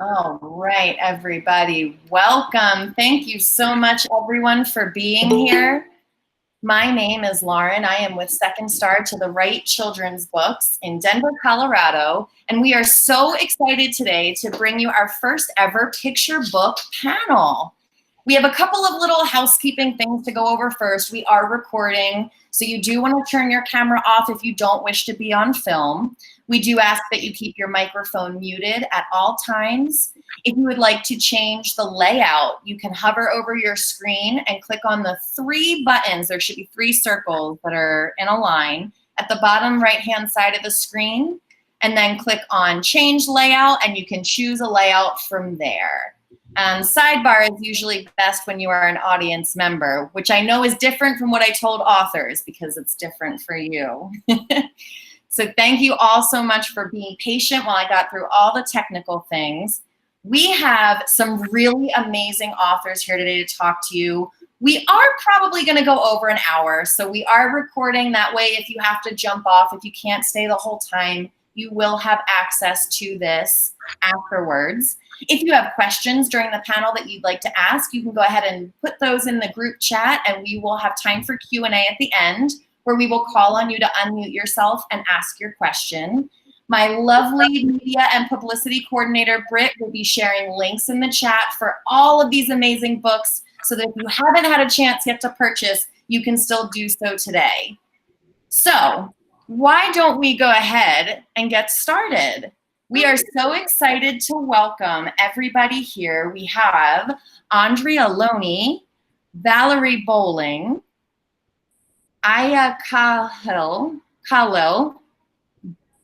All right, everybody, welcome. Thank you so much, everyone, for being here. My name is Lauren. I am with Second Star to the Right Children's Books in Denver, Colorado, and we are so excited today to bring you our first ever picture book panel. We have a couple of little housekeeping things to go over first. We are recording, so you do want to turn your camera off if you don't wish to be on film. We do ask that you keep your microphone muted at all times. If you would like to change the layout, you can hover over your screen and click on the 3 buttons. There should be 3 circles that are in a line at the bottom right-hand side of the screen, and then click on Change Layout, and you can choose a layout from there. Sidebar is usually best when you are an audience member, which I know is different from what I told authors because it's different for you. So thank you all so much for being patient while I got through all the technical things. We have some really amazing authors here today to talk to you. We are probably going to go over an hour, so we are recording. That way, if you have to jump off, if you can't stay the whole time, you will have access to this afterwards. If you have questions during the panel that you'd like to ask, you can go ahead and put those in the group chat, and we will have time for Q&A at the end, where we will call on you to unmute yourself and ask your question. My lovely media and publicity coordinator, Britt, will be sharing links in the chat for all of these amazing books, so that if you haven't had a chance yet to purchase, you can still do so today. So why don't we go ahead and get started? We are so excited to welcome everybody here. We have Andrea Loney, Valerie Bolling, Khalil,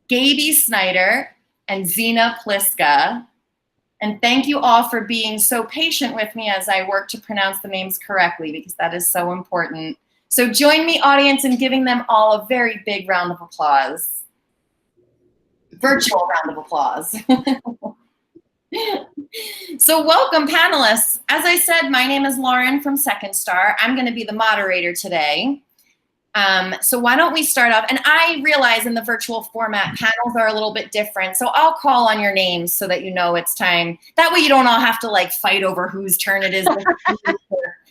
Gaby Snyder, and Zeena Pliska. And thank you all for being so patient with me as I work to pronounce the names correctly, because that is so important. So join me, audience, in giving them all a very big round of applause. Virtual round of applause. So welcome, panelists. As I said, my name is Lauren from Second Star. I'm going to be the moderator today. So why don't we start off? And I realize in the virtual format, panels are a little bit different. So I'll call on your names so that you know it's time. That way you don't all have to like fight over whose turn it is.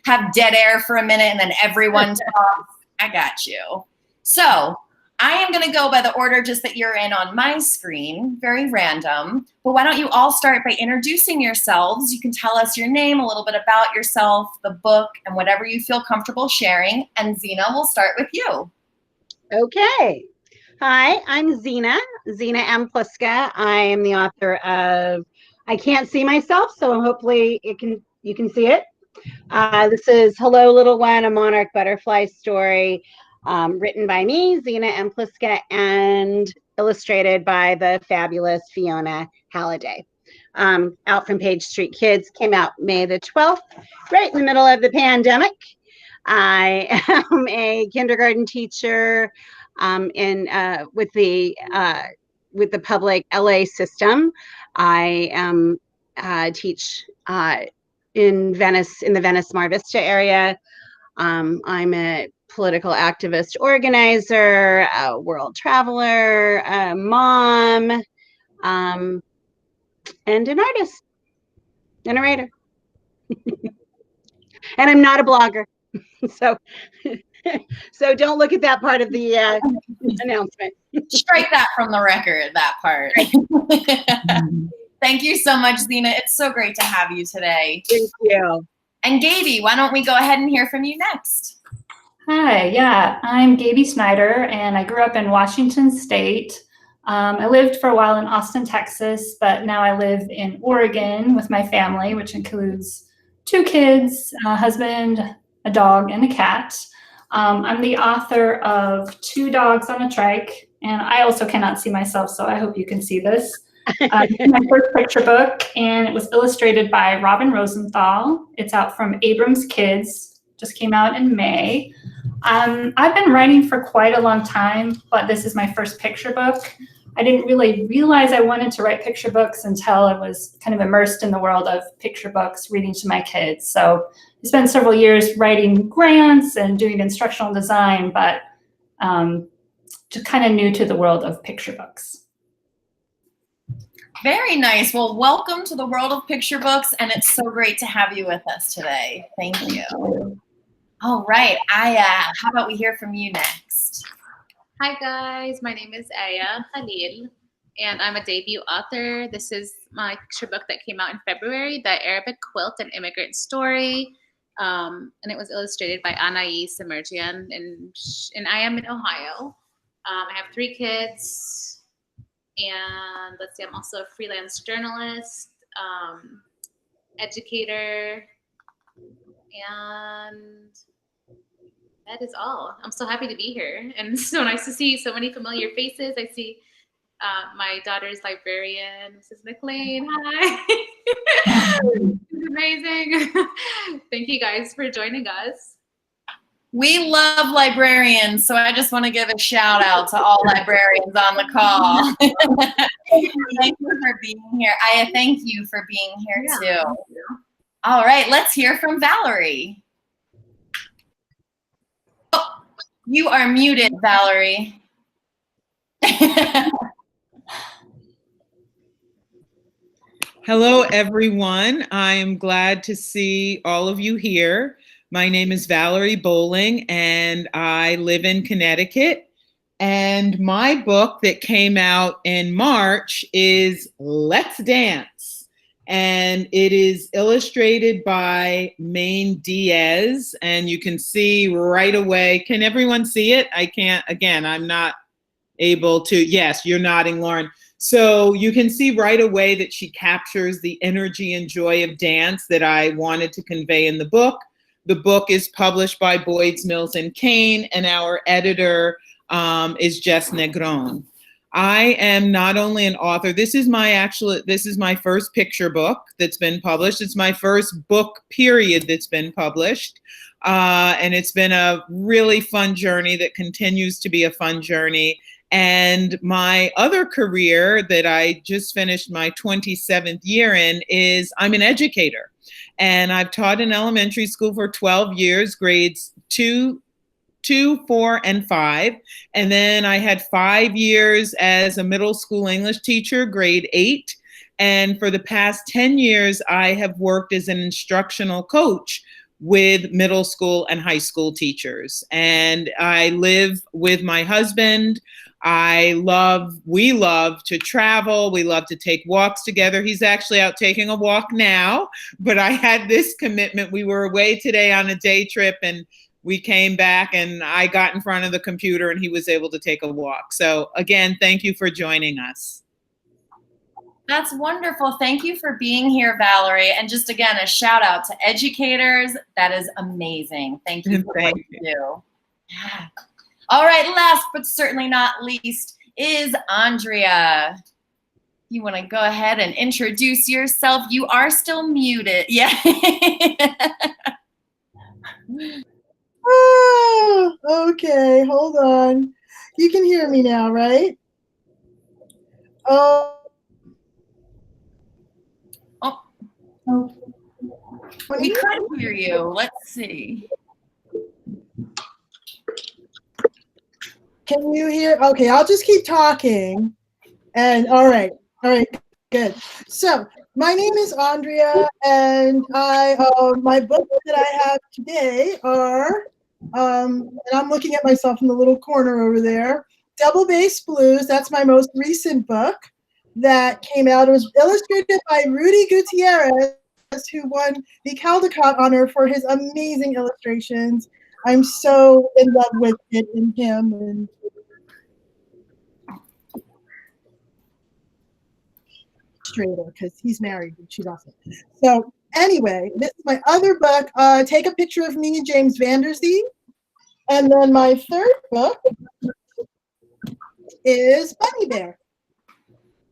Have dead air for a minute and then everyone talks. I got you. So I am going to go by the order just that you're in on my screen, very random. But why don't you all start by introducing yourselves? You can tell us your name, a little bit about yourself, the book, and whatever you feel comfortable sharing. And Zeena, we'll start with you. Okay. Hi, I'm Zeena M. Pliska. I am the author of I Can't See Myself, so hopefully you can see it. This is Hello, Little One, a Monarch Butterfly story. Written by me, Zeena M. Pliska, and illustrated by the fabulous Fiona Halliday. Out from Page Street Kids, came out May the 12th, right in the middle of the pandemic. I am a kindergarten teacher with the public LA system. I teach in Venice, in the Venice Mar Vista area. I'm a political activist, organizer, a world traveler, a mom, and an artist and a writer. And I'm not a blogger. So don't look at that part of the announcement. Strike that from the record, that part. Thank you so much, Zeena. It's so great to have you today. Thank you. And Gaby, why don't we go ahead and hear from you next? Hi, yeah, I'm Gaby Snyder, and I grew up in Washington State. I lived for a while in Austin, Texas, but now I live in Oregon with my family, which includes 2 kids, a husband, a dog, and a cat. I'm the author of 2 Dogs on a Trike, and I also cannot see myself, so I hope you can see this. It's my first picture book, and it was illustrated by Rosenthal. It's out from Abrams Kids, just came out in May. I've been writing for quite a long time, but this is my first picture book. I didn't really realize I wanted to write picture books until I was kind of immersed in the world of picture books, reading to my kids. So I spent several years writing grants and doing instructional design, but just kind of new to the world of picture books. Very nice. Well, welcome to the world of picture books, and it's so great to have you with us today. Thank you. All right, Aya, how about we hear from you next? Hi guys, my name is Aya Khalil, and I'm a debut author. This is my picture book that came out in February, The Arabic Quilt, An Immigrant Story, and it was illustrated by Anais Emergian, and I am in Ohio. I have 3 kids, and let's see, I'm also a freelance journalist, educator, and that is all. I'm so happy to be here, and it's so nice to see so many familiar faces. I see my daughter's librarian, Mrs. McLean. Hi. It's amazing. Thank you guys for joining us. We love librarians, so I just want to give a shout out to all librarians on the call. Thank you for being here. Aya, thank you for being here too. All right, let's hear from Valerie. Oh, you are muted, Valerie. Hello, everyone. I am glad to see all of you here. My name is Valerie Bolling, and I live in Connecticut. And my book that came out in March is Let's Dance. And it is illustrated by Maine Diaz. And you can see right away. Can everyone see it? I can't. Again, I'm not able to. Yes, you're nodding, Lauren. So you can see right away that she captures the energy and joy of dance that I wanted to convey in the book. The book is published by Boyds Mills and Kane, and our editor is Jess Negron. I am not only an author. This is my first picture book that's been published. It's my first book period that's been published. And it's been a really fun journey that continues to be a fun journey. And my other career that I just finished my 27th year in is I'm an educator. And I've taught in elementary school for 12 years, grades 2, 4, and 5. And then I had 5 years as a middle school English teacher, grade 8. And for the past 10 years, I have worked as an instructional coach with middle school and high school teachers. And I live with my husband. We love to travel. We love to take walks together. He's actually out taking a walk now, but I had this commitment. We were away today on a day trip, and we came back, and I got in front of the computer, and he was able to take a walk. So again, thank you for joining us. That's wonderful. Thank you for being here, Valerie. And just again, a shout out to educators. That is amazing. Thank you for what you do. Yeah. All right, last but certainly not least is Andrea. You want to go ahead and introduce yourself? You are still muted. Yeah. Oh, okay, hold on. You can hear me now, right? Oh. We could hear you. Let's see. Can you hear? Okay, I'll just keep talking. And all right, good. So my name is Andrea, and my books that I have today are, and I'm looking at myself in the little corner over there. Double Bass Blues. That's my most recent book that came out. It was illustrated by Rudy Gutierrez, who won the Caldecott honor for his amazing illustrations. I'm so in love with it and him. And illustrator, because he's married and she's awesome. So anyway, this is my other book, Take a Picture of Me, James Vanderzee. And then my third book is Bunny Bear.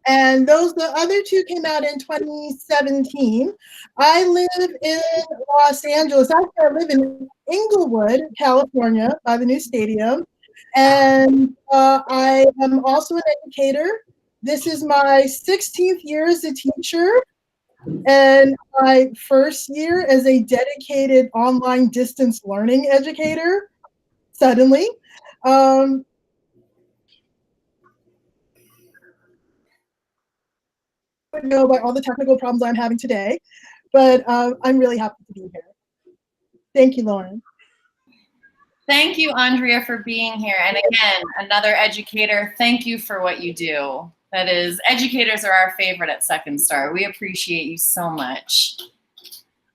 And the other two came out in 2017. I live in Los Angeles. Actually, I live in Inglewood, California, by the new stadium. And I am also an educator. This is my 16th year as a teacher and my first year as a dedicated online distance learning educator, suddenly. know about all the technical problems I'm having today, but I'm really happy to be here. Thank you, Lauren. Thank you, Andrea, for being here. And again, another educator, thank you for what you do. That is, educators are our favorite at Second Star. We appreciate you so much.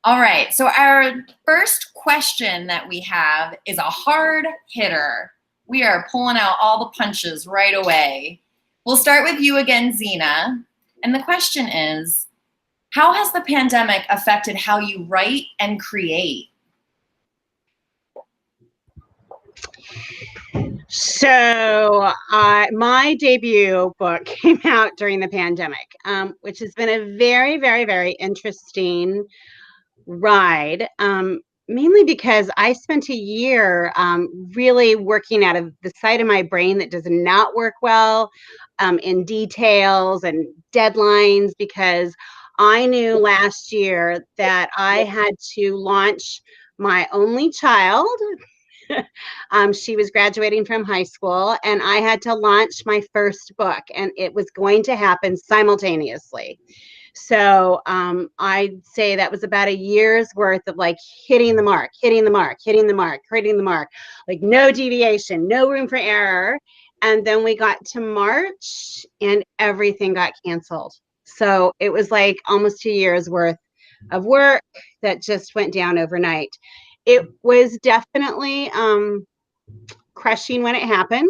All right, so our first question that we have is a hard hitter. We are pulling out all the punches right away. We'll start with you again, Zeena. And the question is, how has the pandemic affected how you write and create? So my debut book came out during the pandemic, which has been a very, very, very interesting ride, mainly because I spent a year really working out of the side of my brain that does not work well in details and deadlines, because I knew last year that I had to launch my only child. She was graduating from high school, and I had to launch my first book, and it was going to happen simultaneously. So I'd say that was about a year's worth of like hitting the mark, hitting the mark, hitting the mark, hitting the mark, like no deviation, no room for error. And then we got to March and everything got canceled. So it was like almost 2 years worth of work that just went down overnight. It was definitely crushing when it happened.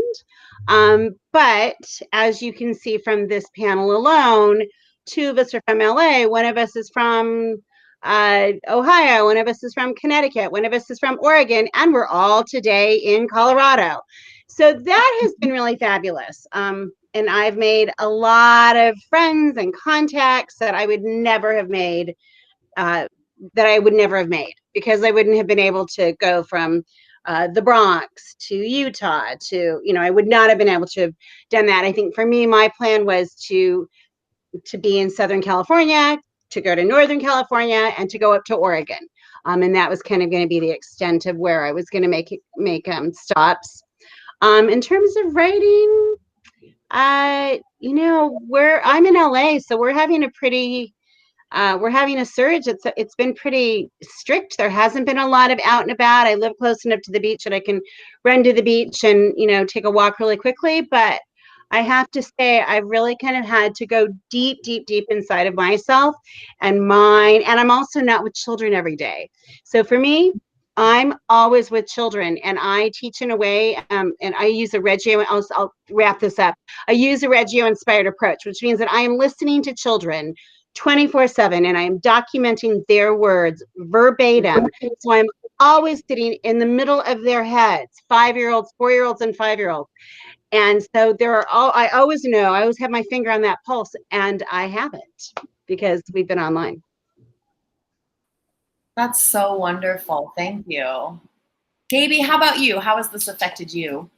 But as you can see from this panel alone, 2 of us are from LA, one of us is from Ohio, one of us is from Connecticut, one of us is from Oregon, and we're all today in Colorado. So that has been really fabulous. And I've made a lot of friends and contacts that I would never have made, because I wouldn't have been able to go from the Bronx to Utah to, I would not have been able to have done that. I think for me, my plan was to be in Southern California, to go to Northern California, and to go up to Oregon. And that was kind of going to be the extent of where I was going to make stops. In terms of writing, I'm in LA, so we're having a surge. It's been pretty strict. There hasn't been a lot of out and about. I live close enough to the beach that I can run to the beach and, take a walk really quickly. But I have to say, I've really kind of had to go deep, deep, deep inside of myself and mine. And I'm also not with children every day. So for me, I'm always with children, and I teach in a way, and I use a Reggio, I'll wrap this up. I use a Reggio-inspired approach, which means that I am listening to children 24/7, and I am documenting their words verbatim. So I'm always sitting in the middle of their heads, 5-year-olds, 4-year-olds, and 5-year-olds. And so I always have my finger on that pulse, and I haven't, because we've been online. That's so wonderful. Thank you. Gaby, how about you? How has this affected you?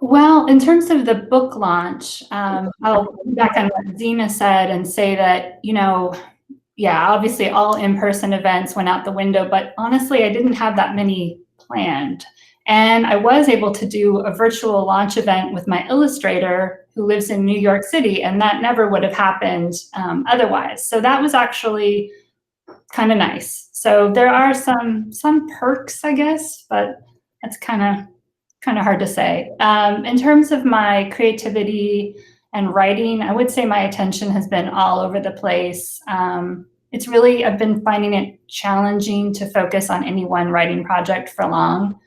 Well, in terms of the book launch, I'll back on what Zeena said and say that, obviously all in-person events went out the window, but honestly, I didn't have that many planned. And I was able to do a virtual launch event with my illustrator who lives in New York City, and that never would have happened otherwise. So that was actually kind of nice. So there are some perks, I guess, but that's kind of hard to say. In terms of my creativity and writing, I would say my attention has been all over the place. I've been finding it challenging to focus on any one writing project for long.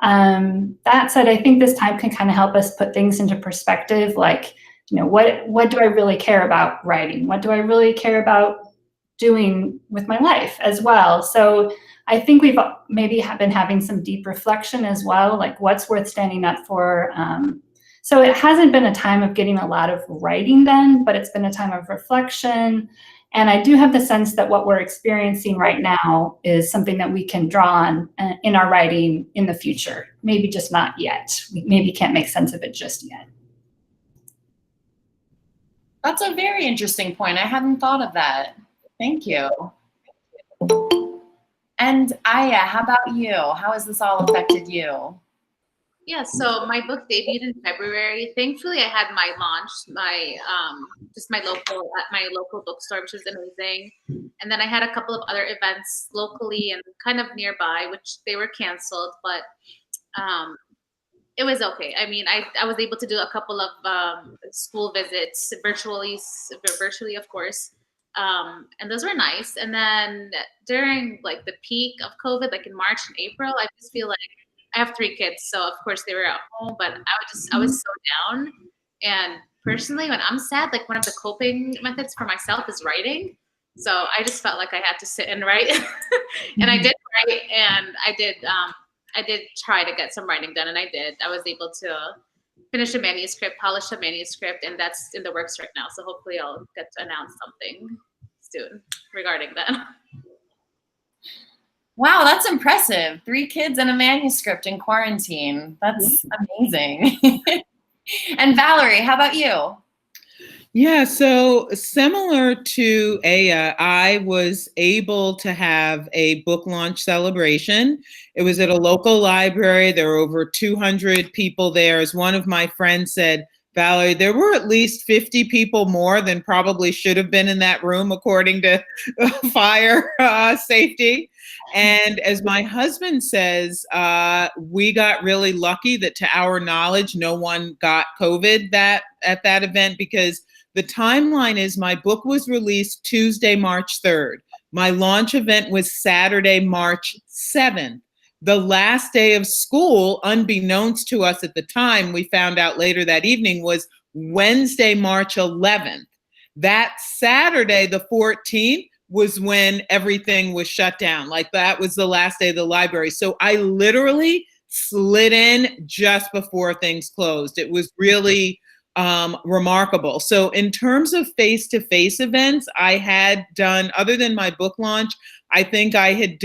That said, I think this time can kind of help us put things into perspective. Like, what do I really care about writing? What do I really care about doing with my life as well? So I think we've maybe been having some deep reflection as well, like what's worth standing up for. So it hasn't been a time of getting a lot of writing done, but it's been a time of reflection. And I do have the sense that what we're experiencing right now is something that we can draw on in our writing in the future. Maybe just not yet. We maybe can't make sense of it just yet. That's a very interesting point. I hadn't thought of that. Thank you. And Aya, how about you? How has this all affected you? Yeah, so my book debuted in February. Thankfully, I had my launch, just my local bookstore, which was amazing. And then I had a couple of other events locally and kind of nearby, which they were canceled, but it was okay. I mean, I was able to do a couple of school visits virtually, of course, and those were nice. And then during like the peak of COVID, like in March and April, I just feel like I have 3 kids, so of course they were at home, but I was so down. And personally, when I'm sad, like one of the coping methods for myself is writing. So I just felt like I had to sit and write, and I did write, and I did try to get some writing done, and I did. I was able to finish a manuscript, polish a manuscript, and that's in the works right now. So hopefully I'll get to announce something soon regarding that. Wow, that's impressive. 3 kids and a manuscript in quarantine. That's amazing. And Valerie, how about you? Yeah, so similar to Aya, I was able to have a book launch celebration. It was at a local library. There were over 200 people there. As one of my friends said, Valerie, there were at least 50 people more than probably should have been in that room, according to fire safety. And as my husband says, we got really lucky that, to our knowledge, no one got COVID at that event, because the timeline is my book was released Tuesday, March 3rd. My launch event was Saturday, March 7th. The last day of school, unbeknownst to us at the time, we found out later that evening, was Wednesday, March 11th. That Saturday, the 14th, was when everything was shut down. Like, that was the last day of the library. So I literally slid in just before things closed. It was really remarkable. So in terms of face-to-face events, I had done, other than my book launch, I think I had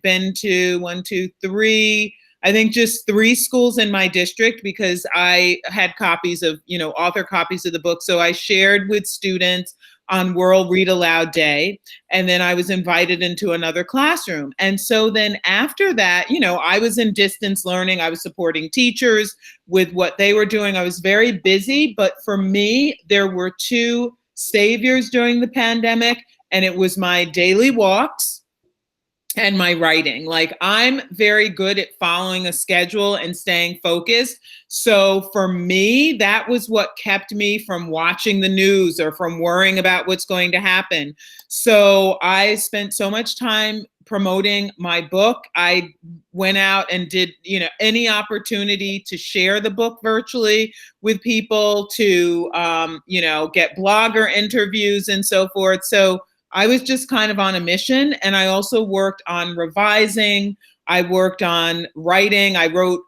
been to 1, 2, 3, I think just 3 schools in my district, because I had copies of, author copies of the book. So I shared with students on World Read Aloud Day, and then I was invited into another classroom. And so then after that, I was in distance learning. I was supporting teachers with what they were doing. I was very busy, but for me, there were 2 saviors during the pandemic, and it was my daily walks and my writing. Like, I'm very good at following a schedule and staying focused. So for me, that was what kept me from watching the news or from worrying about what's going to happen. So I spent so much time promoting my book. I went out and did, any opportunity to share the book virtually with people, to, get blogger interviews and so forth. So I was just kind of on a mission, and I also worked on revising. I worked on writing. I wrote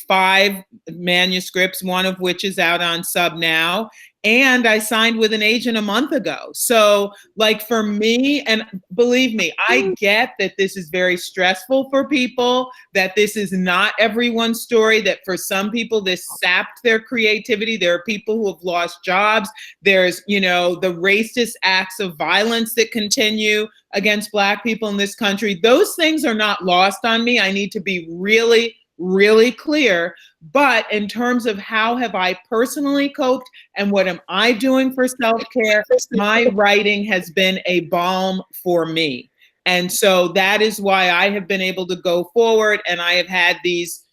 5 manuscripts, one of which is out on sub now. And I signed with an agent a month ago. So, like, for me, and believe me, I get that this is very stressful for people, that this is not everyone's story, that for some people this sapped their creativity. There are people who have lost jobs. There's, the racist acts of violence that continue against Black people in this country. Those things are not lost on me. I need to be really, really clear. But in terms of how have I personally coped and what am I doing for self-care, my writing has been a balm for me. And so that is why I have been able to go forward, and I have had these,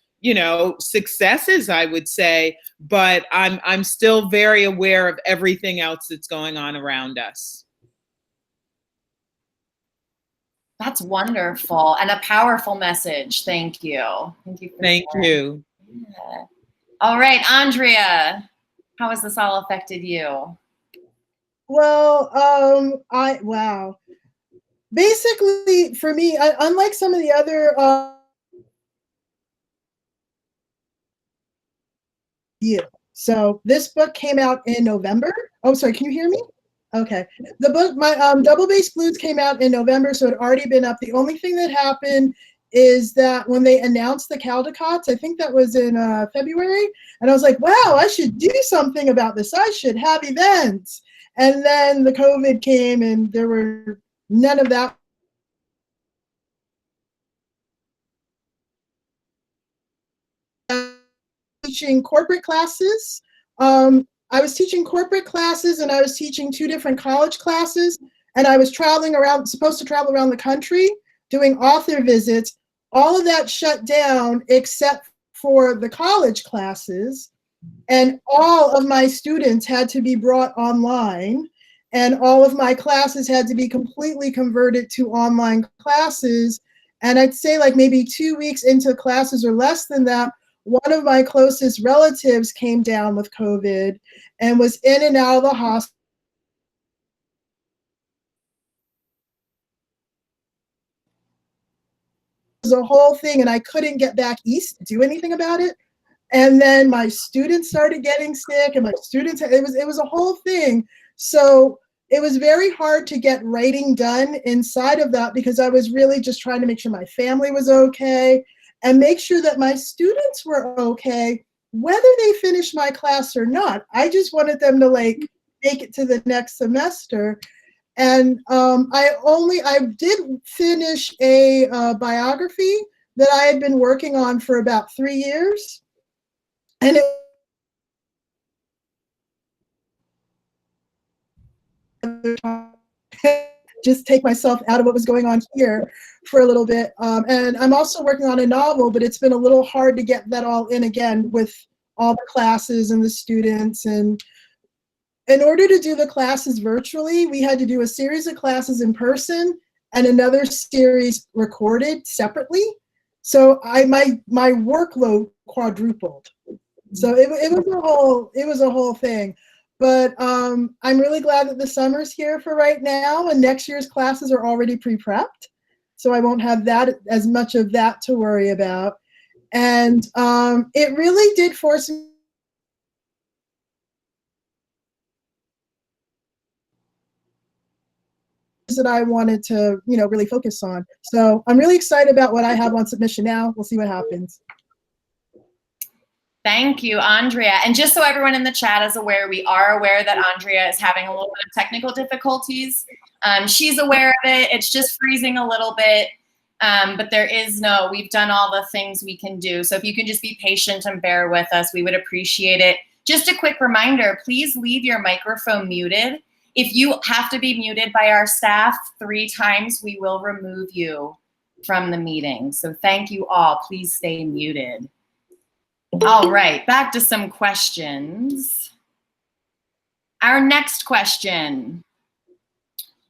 successes, I would say, but I'm still very aware of everything else that's going on around us. That's wonderful and a powerful message. Thank you. Thank you. Yeah. All right, Andrea, how has this all affected you? Well, basically for me, unlike some of the other so this book came out in November. Oh, sorry, can you hear me? Okay. The book, my Double-Bass Blues came out in November, so it had already been up. The only thing that happened is that when they announced the Caldecots, I think that was in February, and I was like, wow, I should do something about this. I should have events. And then the COVID came, and there were none of that. teaching corporate classes. I was teaching corporate classes, and I was teaching 2 different college classes, and I was supposed to travel around the country doing author visits. All of that shut down except for the college classes, and all of my students had to be brought online, and all of my classes had to be completely converted to online classes. And I'd say like maybe 2 weeks into classes or less than that, one of my closest relatives came down with COVID and was in and out of the hospital. It was a whole thing, and I couldn't get back east to do anything about it. And then my students started getting sick, and it was a whole thing. So it was very hard to get writing done inside of that, because I was really just trying to make sure my family was okay and make sure that my students were okay, whether they finished my class or not. I just wanted them to like make it to the next semester. And I did finish a biography that I had been working on for about 3 years. And just take myself out of what was going on here for a little bit. And I'm also working on a novel, but it's been a little hard to get that all in again with all the classes and the students. And in order to do the classes virtually, we had to do a series of classes in person and another series recorded separately. So my workload quadrupled. So it was a whole thing. But I'm really glad that the summer's here for right now, and next year's classes are already pre-prepped, so I won't have as much of that to worry about. And it really did force me that I wanted to, really focus on. So I'm really excited about what I have on submission now. We'll see what happens. Thank you, Andrea. And just so everyone in the chat is aware, we are aware that Andrea is having a little bit of technical difficulties. She's aware of it. It's just freezing a little bit, but we've done all the things we can do. So if you can just be patient and bear with us, we would appreciate it. Just a quick reminder, please leave your microphone muted. If you have to be muted by our staff 3 times, we will remove you from the meeting. So thank you all. Please stay muted. All right, back to some questions. Our next question.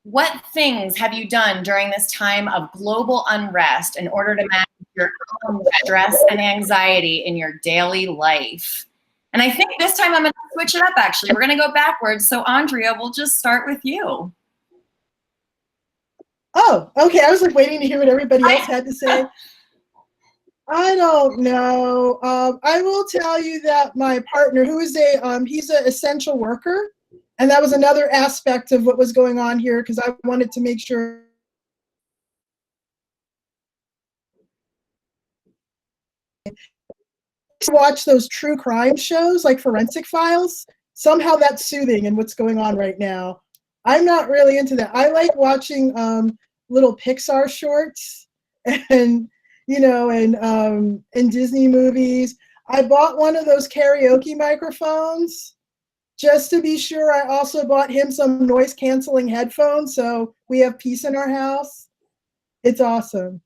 What things have you done during this time of global unrest in order to manage your own stress and anxiety in your daily life? And I think this time I'm going to switch it up, actually. We're going to go backwards. So, Andrea, we'll just start with you. Oh, okay. I was like waiting to hear what everybody else had to say. I don't know. I will tell you that my partner, who is he's an essential worker, and that was another aspect of what was going on here, because I wanted to make sure to watch those true crime shows like Forensic Files. Somehow that's soothing in what's going on right now. I'm not really into that. I like watching little Pixar shorts and and Disney movies. I bought one of those karaoke microphones just to be sure. I also bought him some noise canceling headphones, so we have peace in our house. It's awesome.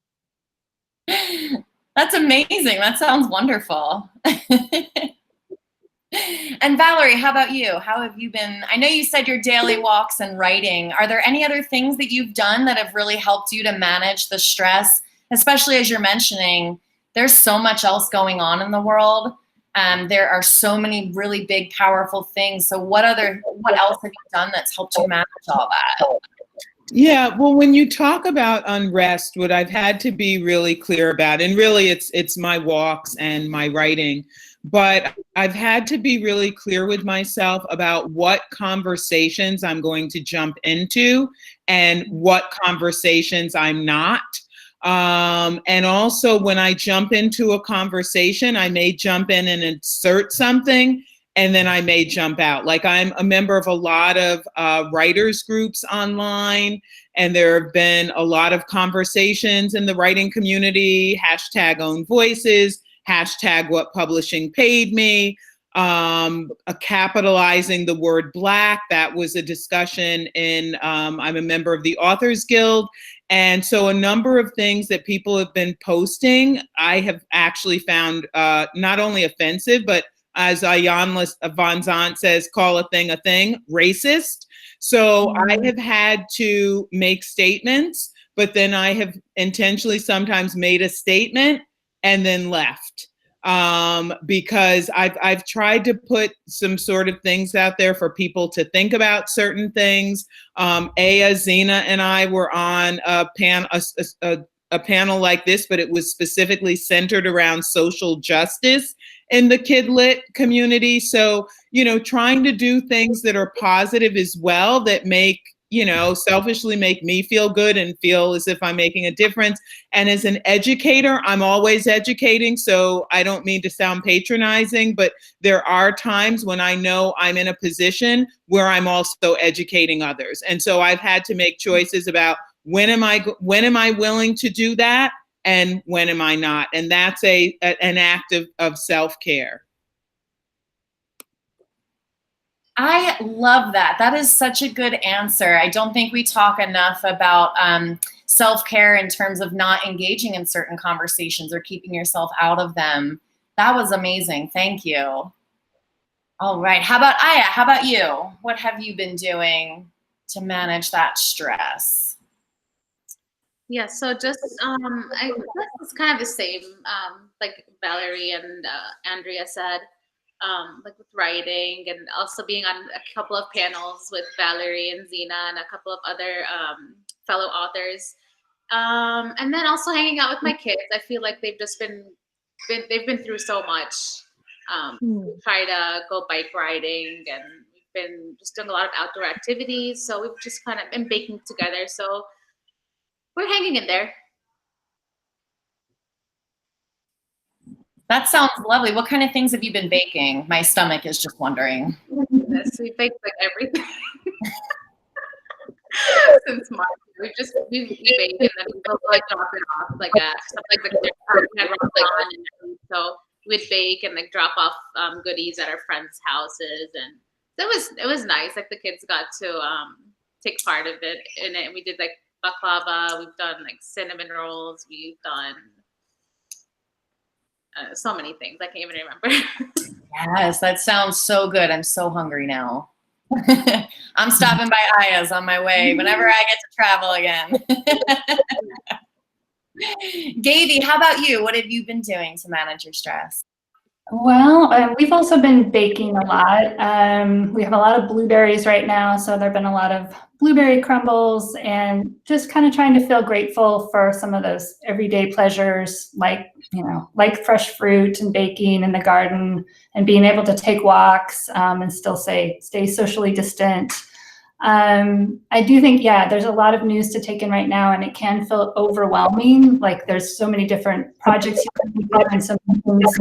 That's amazing. That sounds wonderful. And Valerie, how about you? How have you been? I know you said your daily walks and writing. Are there any other things that you've done that have really helped you to manage the stress? Especially as you're mentioning, there's so much else going on in the world. There are so many really big, powerful things. So what else have you done that's helped you manage all that? Yeah, well, when you talk about unrest, what I've had to be really clear about, and really it's my walks and my writing, but I've had to be really clear with myself about what conversations I'm going to jump into and what conversations I'm not. And also when I jump into a conversation, I may jump in and insert something, and then I may jump out. Like, I'm a member of a lot of writers groups online, and there have been a lot of conversations in the writing community, #OwnVoices. hashtag what publishing paid me, capitalizing the word Black. That was a discussion in, I'm a member of the Authors Guild. And so a number of things that people have been posting, I have actually found not only offensive, but as Jan Van Zant says, call a thing, racist. So I have had to make statements, but then I have intentionally sometimes made a statement and then left. Because I've tried to put some sort of things out there for people to think about certain things. Aya, Zeena, and I were on a panel like this, but it was specifically centered around social justice in the kidlit community. So, you know, trying to do things that are positive as well, that make, you know, selfishly make me feel good and feel as if I'm making a difference. And as an educator, I'm always educating. So I don't mean to sound patronizing, but there are times when I know I'm in a position where I'm also educating others. And so I've had to make choices about when am I willing to do that and when am I not? And that's an act of self-care. I love that. That is such a good answer. I don't think we talk enough about self-care in terms of not engaging in certain conversations or keeping yourself out of them. That was amazing. Thank you. All right. How about Aya? How about you? What have you been doing to manage that stress? Yeah, so just it's kind of the same, like Valerie and Andrea said, like with writing and also being on a couple of panels with Valerie and Zeena and a couple of other fellow authors, and then also hanging out with my kids. I feel like they've just they've been through so much. Try to go bike riding, and we've been just doing a lot of outdoor activities. So we've just kind of been baking together. So we're hanging in there. That sounds lovely. What kind of things have you been baking? My stomach is just wondering. Yes, we baked like everything since March. We bake and then we go like drop it off like stuff like the had Ramadan, and so we'd bake and like drop off goodies at our friends' houses, and it was nice. Like the kids got to take part of it in it. We did like baklava, we've done like cinnamon rolls, we've done so many things. I can't even remember. Yes, that sounds so good. I'm so hungry now. I'm stopping by Aya's on my way whenever I get to travel again. Gaby, how about you? What have you been doing to manage your stress? Well, we've also been baking a lot. We have a lot of blueberries right now, so there have been a lot of blueberry crumbles and just kind of trying to feel grateful for some of those everyday pleasures, like, you know, like fresh fruit and baking in the garden and being able to take walks and still stay socially distant. I do think, yeah, there's a lot of news to take in right now, and it can feel overwhelming. Like there's so many different projects you can think of and so many things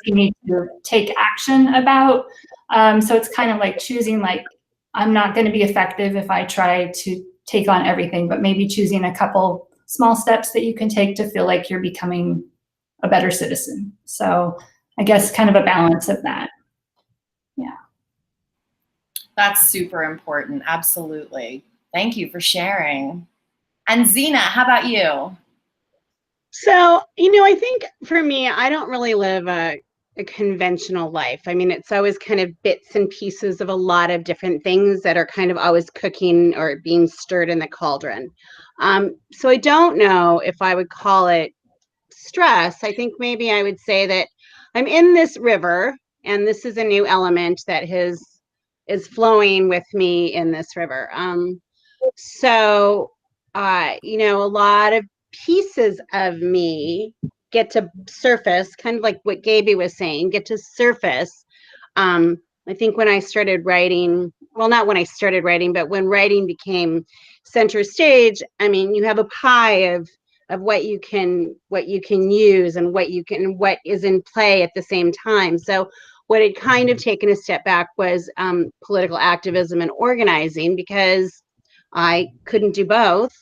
you need to take action about. So it's kind of like choosing, like, I'm not going to be effective if I try to take on everything, but maybe choosing a couple small steps that you can take to feel like you're becoming a better citizen. So I guess kind of a balance of that. Yeah. That's super important. Absolutely. Thank you for sharing. And Zeena, how about you? So, you know, I think for me, I don't really live a conventional life. I mean, it's always kind of bits and pieces of a lot of different things that are kind of always cooking or being stirred in the cauldron. So I don't know if I would call it stress. I think maybe I would say that I'm in this river, and this is a new element that is flowing with me in this river. So, you know, a lot of pieces of me get to surface, kind of like what Gaby was saying, get to surface. I think when I started writing, well, not when I started writing, but when writing became center stage, I mean, you have a pie of what you can use and what is in play at the same time. So what had kind of taken a step back was political activism and organizing, because I couldn't do both.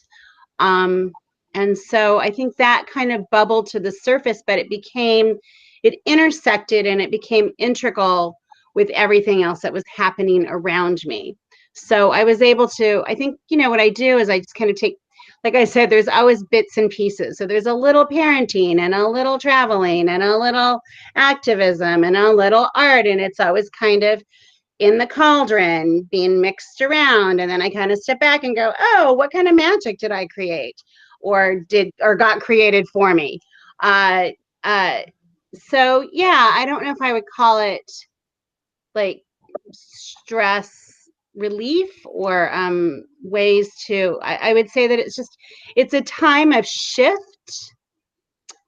And so I think that kind of bubbled to the surface, but it intersected and it became integral with everything else that was happening around me. So I was able to, I think, what I do is I just kind of take, like I said, there's always bits and pieces. So there's a little parenting and a little traveling and a little activism and a little art. And it's always kind of in the cauldron being mixed around. And then I kind of step back and go, oh, what kind of magic did I create or got created for me? So yeah, I don't know if I would call it like stress relief or ways to, I would say that it's a time of shift.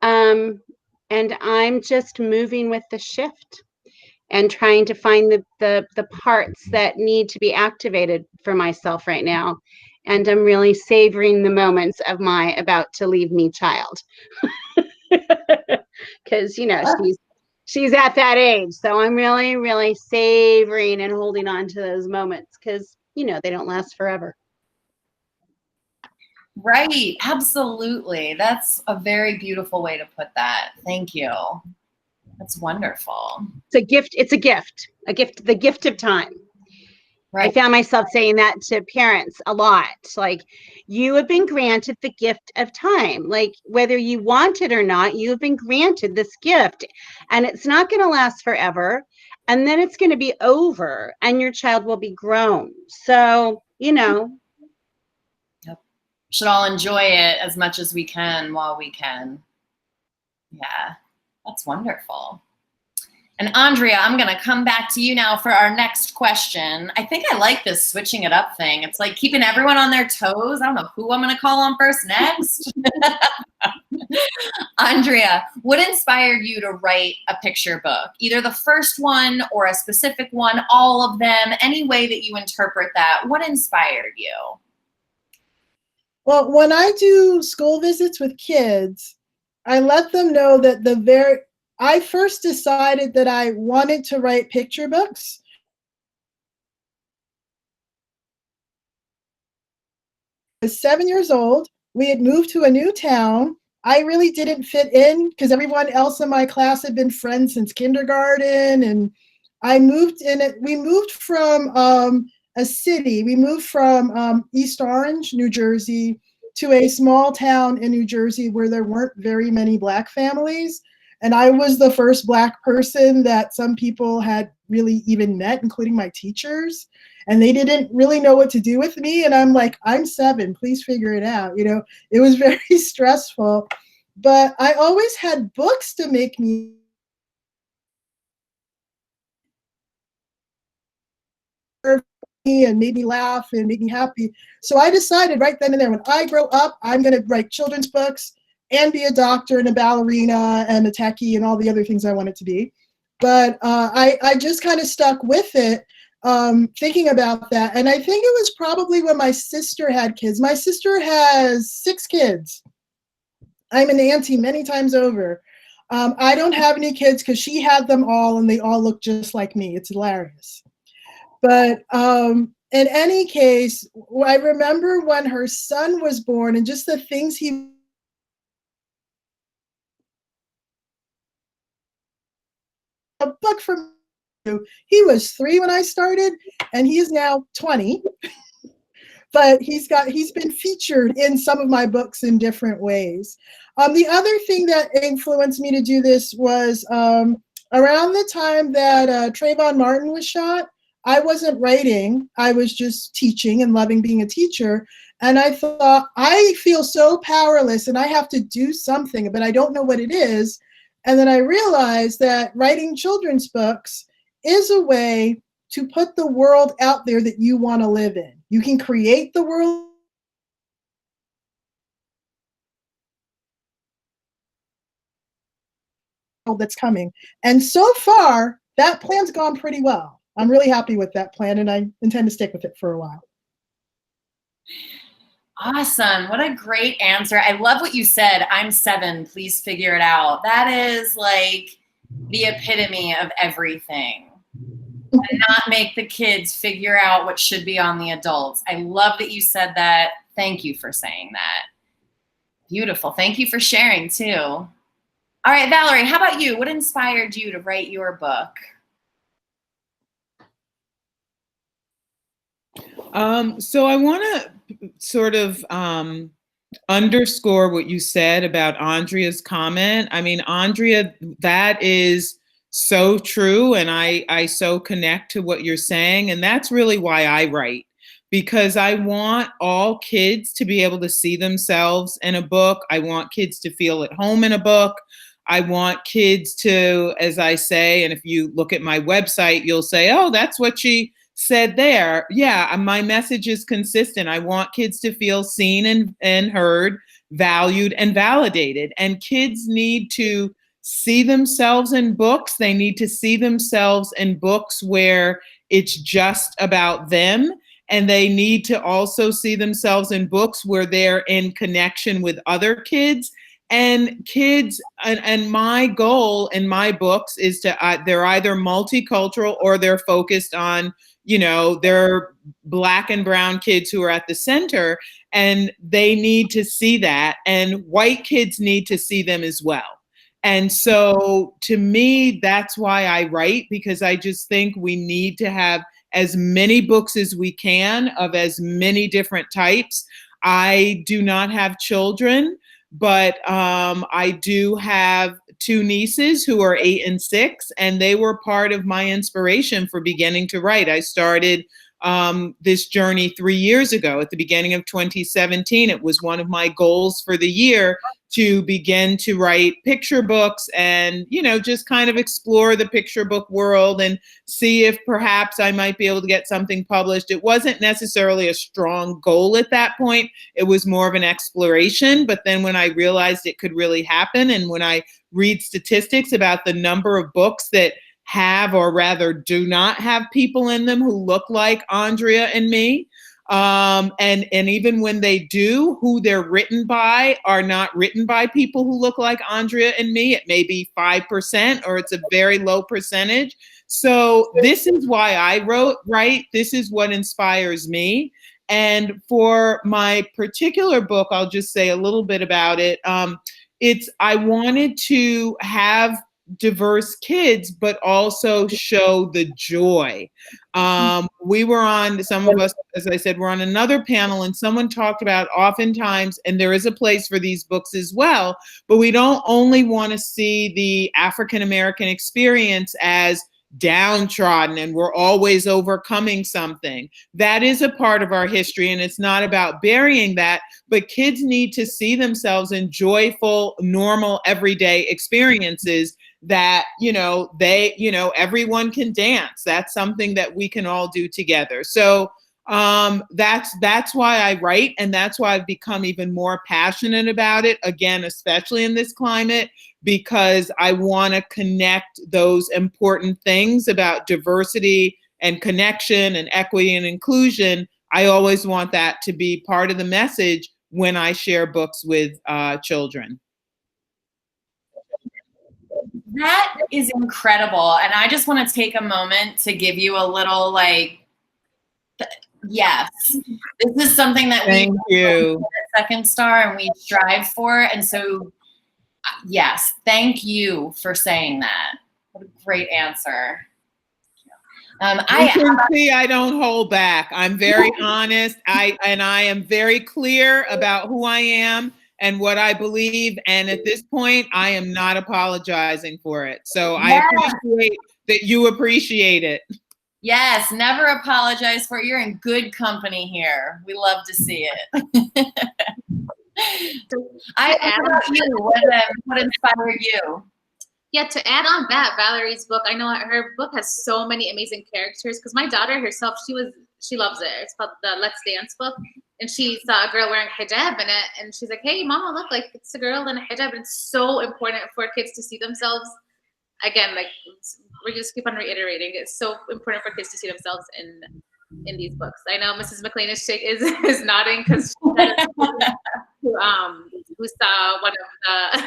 And I'm just moving with the shift and trying to find the parts that need to be activated for myself right now. And I'm really savoring the moments of my about to leave me child. Because, she's at that age. So I'm really, really savoring and holding on to those moments because, they don't last forever. Right. Absolutely. That's a very beautiful way to put that. Thank you. That's wonderful. It's a gift. It's a gift, the gift of time. Right. I found myself saying that to parents a lot. Like, you have been granted the gift of time. Like, whether you want it or not, you have been granted this gift, and it's not going to last forever. And then it's going to be over and your child will be grown. So, Yep. Should all enjoy it as much as we can while we can. Yeah, that's wonderful. And Andrea, I'm going to come back to you now for our next question. I think I like this switching it up thing. It's like keeping everyone on their toes. I don't know who I'm going to call on first next. Andrea, what inspired you to write a picture book? Either the first one or a specific one, all of them, any way that you interpret that. What inspired you? Well, when I do school visits with kids, I let them know that I first decided that I wanted to write picture books. I was 7 years old. We had moved to a new town. I really didn't fit in because everyone else in my class had been friends since kindergarten. And I moved in it. We moved from a city. We moved from East Orange, New Jersey, to a small town in New Jersey where there weren't very many Black families. And I was the first Black person that some people had really even met, including my teachers. And they didn't really know what to do with me. And I'm like, I'm 7, please figure it out. It was very stressful. But I always had books to make me and made me laugh and made me happy. So I decided right then and there, when I grow up, I'm going to write children's books and be a doctor and a ballerina and a techie and all the other things I wanted to be. But I just kind of stuck with it, thinking about that. And I think it was probably when my sister had kids. My sister has 6 kids. I'm an auntie many times over. I don't have any kids because she had them all and they all look just like me. It's hilarious. But in any case, I remember when her son was born and just the things a book from he was 3 when I started, and he is now 20. But he's been featured in some of my books in different ways. The other thing that influenced me to do this was around the time that Trayvon Martin was shot. I wasn't writing, I was just teaching and loving being a teacher. And I thought, I feel so powerless and I have to do something, but I don't know what it is. And then I realized that writing children's books is a way to put the world out there that you want to live in. You can create the world that's coming. And so far, that plan's gone pretty well. I'm really happy with that plan, and I intend to stick with it for a while. Awesome. What a great answer. I love what you said. I'm 7. Please figure it out. That is like the epitome of everything. And not make the kids figure out what should be on the adults. I love that you said that. Thank you for saying that. Beautiful. Thank you for sharing too. All right, Valerie, how about you? What inspired you to write your book? So I want to sort of underscore what you said about Andrea's comment. I mean, Andrea, that is so true. And I so connect to what you're saying. And that's really why I write, because I want all kids to be able to see themselves in a book. I want kids to feel at home in a book. I want kids to, as I say, and if you look at my website, you'll say, oh, that's what she said there. Yeah, my message is consistent. I want kids to feel seen and heard, valued and validated. And kids need to see themselves in books. They need to see themselves in books where it's just about them. And they need to also see themselves in books where they're in connection with other kids. And kids, and my goal in my books is to, they're either multicultural or they're focused on, you know, they're Black and brown kids who are at the center, and they need to see that. And white kids need to see them as well. And so to me, that's why I write, because I just think we need to have as many books as we can of as many different types. I do not have children, but I do have two nieces who are 8 and 6, and they were part of my inspiration for beginning to write. I started this journey 3 years ago at the beginning of 2017. It was one of my goals for the year to begin to write picture books and, you know, just kind of explore the picture book world and see if perhaps I might be able to get something published. It wasn't necessarily a strong goal at that point. It was more of an exploration. But then when I realized it could really happen, and when I read statistics about the number of books that have, or rather do not have, people in them who look like Andrea and me, and even when they do, who they're written by are not written by people who look like Andrea and me. It may be 5%, or it's a very low percentage. So this is why I write. This is what inspires me. And for my particular book, I'll just say a little bit about it. I wanted to have diverse kids, but also show the joy. We were on, some of us, as I said, we're on another panel, and someone talked about oftentimes, and there is a place for these books as well, but we don't only want to see the African-American experience as downtrodden and we're always overcoming something. That is a part of our history, and it's not about burying that, but kids need to see themselves in joyful, normal, everyday experiences that, you know, everyone can dance. That's something that we can all do together. So that's why I write, and that's why I've become even more passionate about it, again, especially in this climate, because I want to connect those important things about diversity and connection and equity and inclusion. I always want that to be part of the message when I share books with children. That is incredible. And I just want to take a moment to give you a little, yes, this is something that Thank you. At Second Star, and we strive for. And so, yes, thank you for saying that. What a great answer. You can see I don't hold back. I'm very honest. I am very clear about who I am and what I believe. And at this point, I am not apologizing for it. So I appreciate that you appreciate it. Yes, never apologize for it. You're in good company here. We love to see it. How about you? What inspired you? Yeah, to add on that, Valerie's book, I know her book has so many amazing characters, because my daughter herself, she loves it. It's called the Let's Dance book. And she saw a girl wearing hijab in it, and she's like, hey, mama, look, like, it's a girl in a hijab. And it's so important for kids to see themselves. Again, like, we just keep on reiterating, it's so important for kids to see themselves in these books. I know Mrs. McLean is nodding, because who saw one of the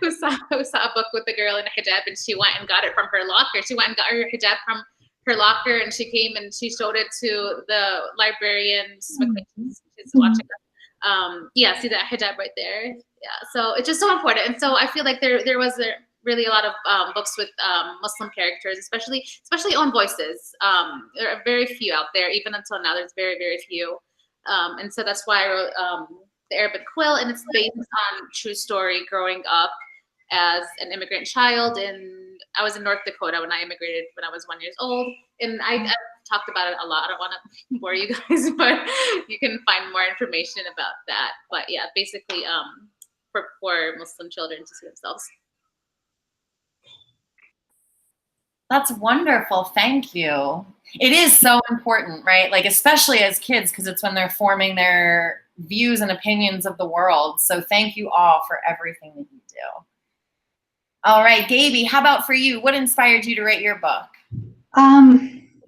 who saw a book with a girl in a hijab, and she went and got it from her locker. She went and got her hijab from her locker, and she came and she showed it to the librarian, Mrs. McLean. She's watching Yeah, see that hijab right there. Yeah, so it's just so important. And so I feel like there was really a lot of books with Muslim characters, especially own voices. There are very few out there. Even until now, there's very, very few. And so that's why I wrote the Arabic Quill, and it's based on true story growing up as an immigrant child. And I was in North Dakota when I immigrated when I was 1 year old. And I've talked about it a lot. I don't want to bore you guys, but you can find more information about that. But yeah, basically for Muslim children to see themselves. That's wonderful. Thank you. It is so important, right? Like, especially as kids, because it's when they're forming their views and opinions of the world. So thank you all for everything that you do. All right, Gaby, how about for you? What inspired you to write your book?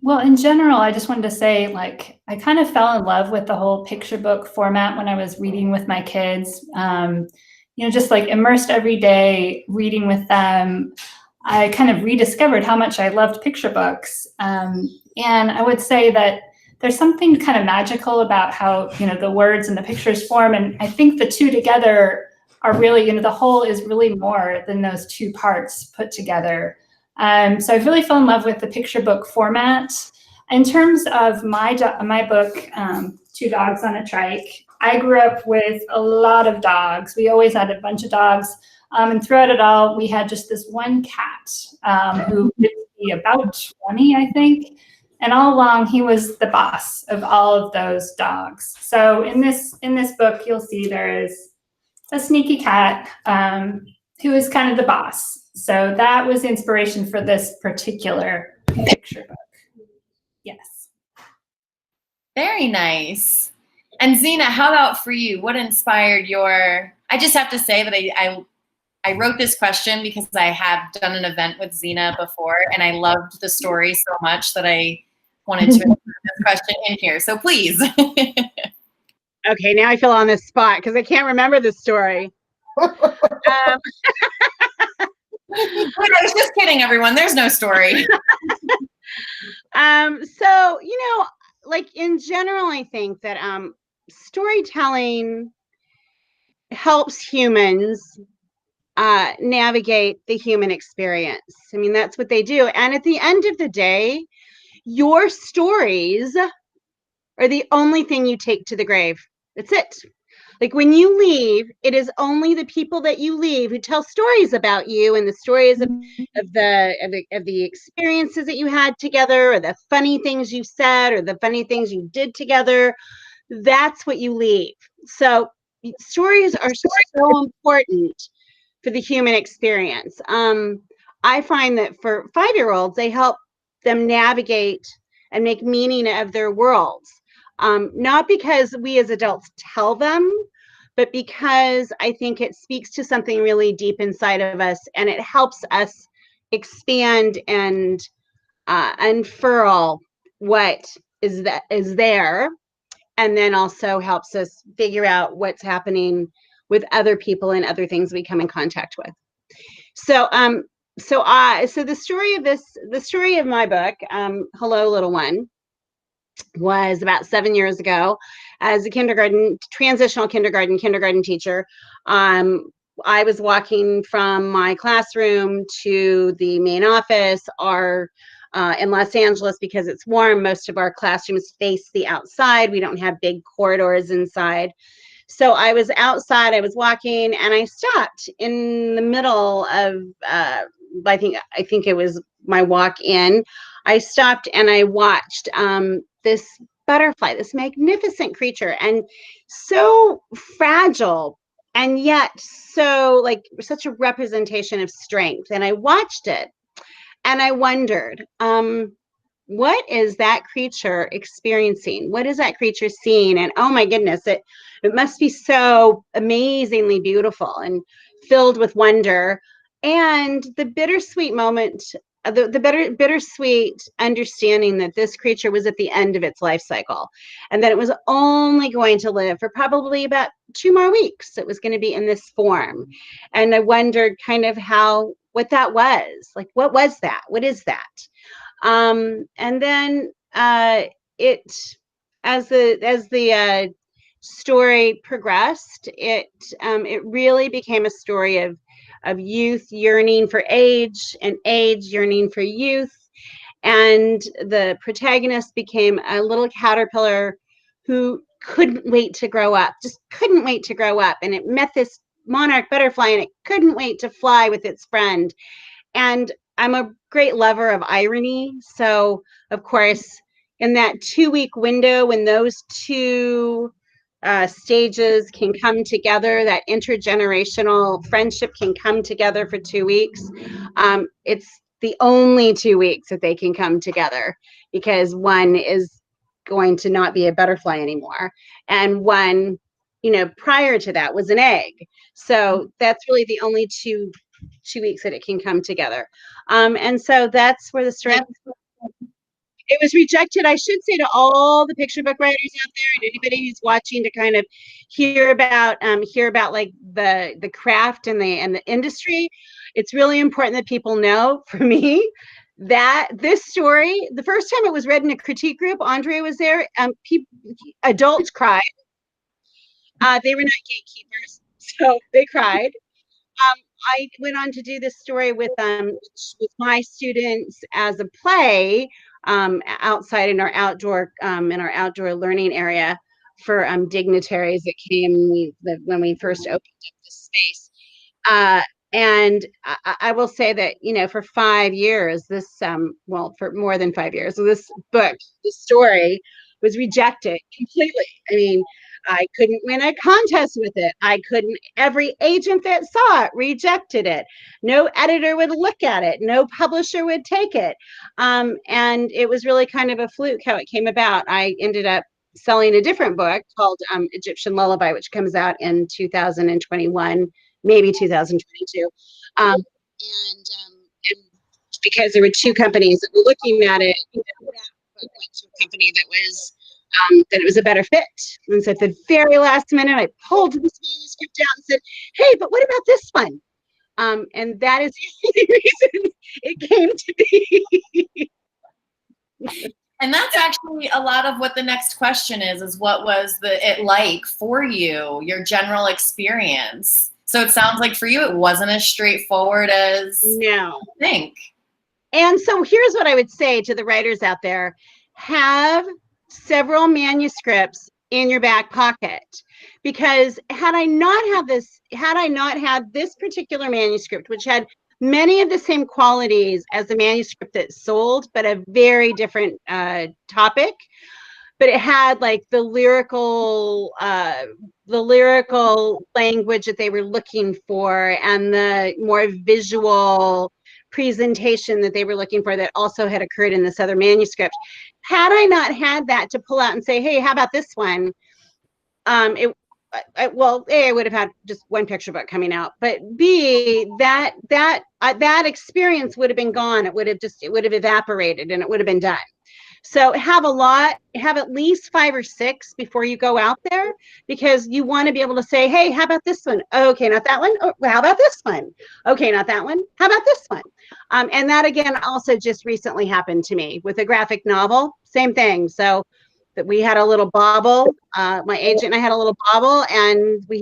Well, in general, I just wanted to say, like, I kind of fell in love with the whole picture book format when I was reading with my kids. You know, just like immersed every day, reading with them. I kind of rediscovered how much I loved picture books. And I would say that there's something kind of magical about how, you know, the words and the pictures form. And I think the two together are really, you know, the whole is really more than those two parts put together. So I really fell in love with the picture book format. In terms of my book, Two Dogs on a Trike, I grew up with a lot of dogs. We always had a bunch of dogs. And throughout it all, we had just this one cat who would be about 20, I think. And all along, he was the boss of all of those dogs. So in this book, you'll see there is a sneaky cat who is kind of the boss. So that was inspiration for this particular picture book. Yes. Very nice. And Zeena, how about for you? What inspired your? I just have to say that I wrote this question because I have done an event with Zeena before, and I loved the story so much that I wanted to include this question in here. So please. Okay, now I feel on the spot because I can't remember the story. I was just kidding, everyone. There's no story. So, you know, like in general, I think that storytelling helps humans navigate the human experience. I mean, that's what they do. And at the end of the day, your stories are the only thing you take to the grave. That's it. Like when you leave, it is only the people that you leave who tell stories about you and the stories of the experiences that you had together, or the funny things you said, or the funny things you did together. That's what you leave. So stories are so important for the human experience. I find that for 5-year-olds, they help them navigate and make meaning of their worlds. Not because we as adults tell them, but because I think it speaks to something really deep inside of us, and it helps us expand and unfurl what is there, and then also helps us figure out what's happening with other people and other things we come in contact with. So the story of my book, Hello Little One, was about 7 years ago. As a transitional kindergarten teacher, I was walking from my classroom to the main office. In Los Angeles, because it's warm, most of our classrooms face the outside. We don't have big corridors inside. So I was outside, I was walking, and I stopped in the middle of, I think it was my walk in. I stopped and I watched this butterfly, this magnificent creature, and so fragile, and yet so like such a representation of strength. And I watched it and I wondered, what is that creature experiencing? What is that creature seeing? And oh my goodness, it must be so amazingly beautiful and filled with wonder. And the bittersweet moment, the bittersweet understanding that this creature was at the end of its life cycle, and that it was only going to live for probably about 2 more weeks. It was going to be in this form. And I wondered kind of what that was. Like, what was that? What is that? And then as the story progressed, it really became a story of youth yearning for age and age yearning for youth. And the protagonist became a little caterpillar who couldn't wait to grow up, just couldn't wait to grow up. And it met this monarch butterfly and it couldn't wait to fly with its friend. And I'm a great lover of irony. So, of course, in that 2-week window, when those two stages can come together, that intergenerational friendship can come together for 2 weeks, it's the only 2 weeks that they can come together, because one is going to not be a butterfly anymore. And one, prior to that was an egg. So that's really the only two weeks that it can come together. And so that's where the story, it was rejected. I should say to all the picture book writers out there and anybody who's watching to kind of hear about like the craft and the industry, it's really important that people know, for me, that this story, the first time it was read in a critique group, Andrea was there, adults cried. They were not gatekeepers, so they cried. I went on to do this story with my students as a play outside in our outdoor learning area for dignitaries that came when we first opened up this space. And I will say that, for 5 years, for more than 5 years, this story was rejected completely. I mean, I couldn't win a contest with it. Every agent that saw it rejected it. No editor would look at it. No publisher would take it. And it was really kind of a fluke how it came about. I ended up selling a different book called Egyptian Lullaby, which comes out in 2021, maybe 2022. And because there were two companies that were looking at it, that went to a company that was that it was a better fit. And so at the very last minute, I pulled this manuscript out and said, hey, but what about this one? And that is the only reason it came to be. And that's actually a lot of what the next question is what was it like for you, your general experience? So it sounds like for you, it wasn't as straightforward as you think. And so here's what I would say to the writers out there. Have several manuscripts in your back pocket, because had I not had this particular manuscript, which had many of the same qualities as the manuscript that sold, but a very different topic, but it had like the lyrical language that they were looking for and the more visual presentation that they were looking for that also had occurred in this other manuscript. Had I not had that to pull out and say, hey, how about this one? A, I would have had just one picture book coming out, but B, that experience would have been gone. It would have evaporated and it would have been done. So have at least 5 or 6 before you go out there, because you want to be able to say, hey, how about this one? Okay, not that one. Oh, how about this one? Okay, not that one. How about this one? And that again also just recently happened to me with a graphic novel. Same thing. So that we had a little bobble. My agent and I had a little bobble, and we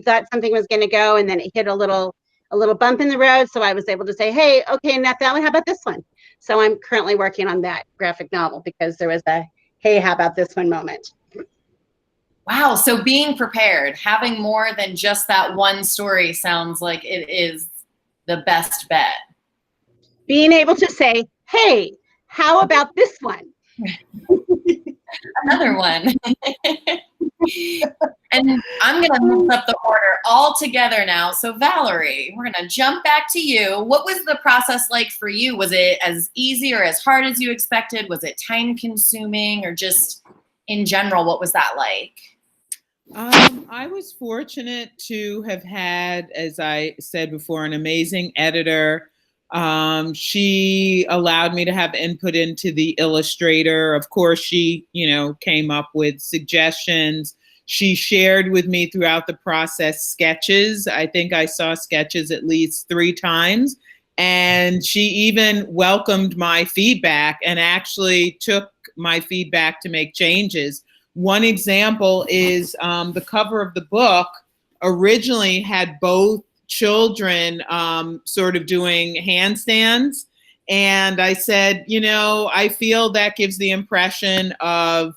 thought something was going to go, and then it hit a little bump in the road. So I was able to say, hey, okay, not that one. How about this one? So I'm currently working on that graphic novel because there was a, hey, how about this one moment. Wow. So being prepared, having more than just that one story sounds like it is the best bet. Being able to say, hey, how about this one? Another one. And I'm going to mix up the order all together now. So Valerie, we're going to jump back to you. What was the process like for you? Was it as easy or as hard as you expected? Was it time consuming, or just in general, what was that like? I was fortunate to have had, as I said before, an amazing editor. She allowed me to have input into the illustrator. Of course, she, came up with suggestions. She shared with me throughout the process sketches. I think I saw sketches at least 3 times. And she even welcomed my feedback and actually took my feedback to make changes, One example is the cover of the book originally had both children sort of doing handstands. And I said, you know, I feel that gives the impression of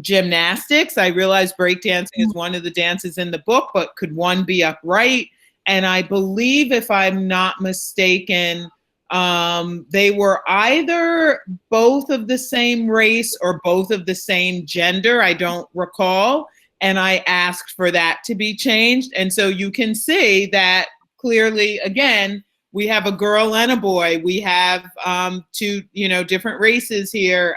gymnastics. I realize breakdancing is one of the dances in the book, but could one be upright? And I believe, if I'm not mistaken, they were either both of the same race or both of the same gender. I don't recall. And I asked for that to be changed. And so you can see that clearly, again, we have a girl and a boy. We have two, you know, different races here.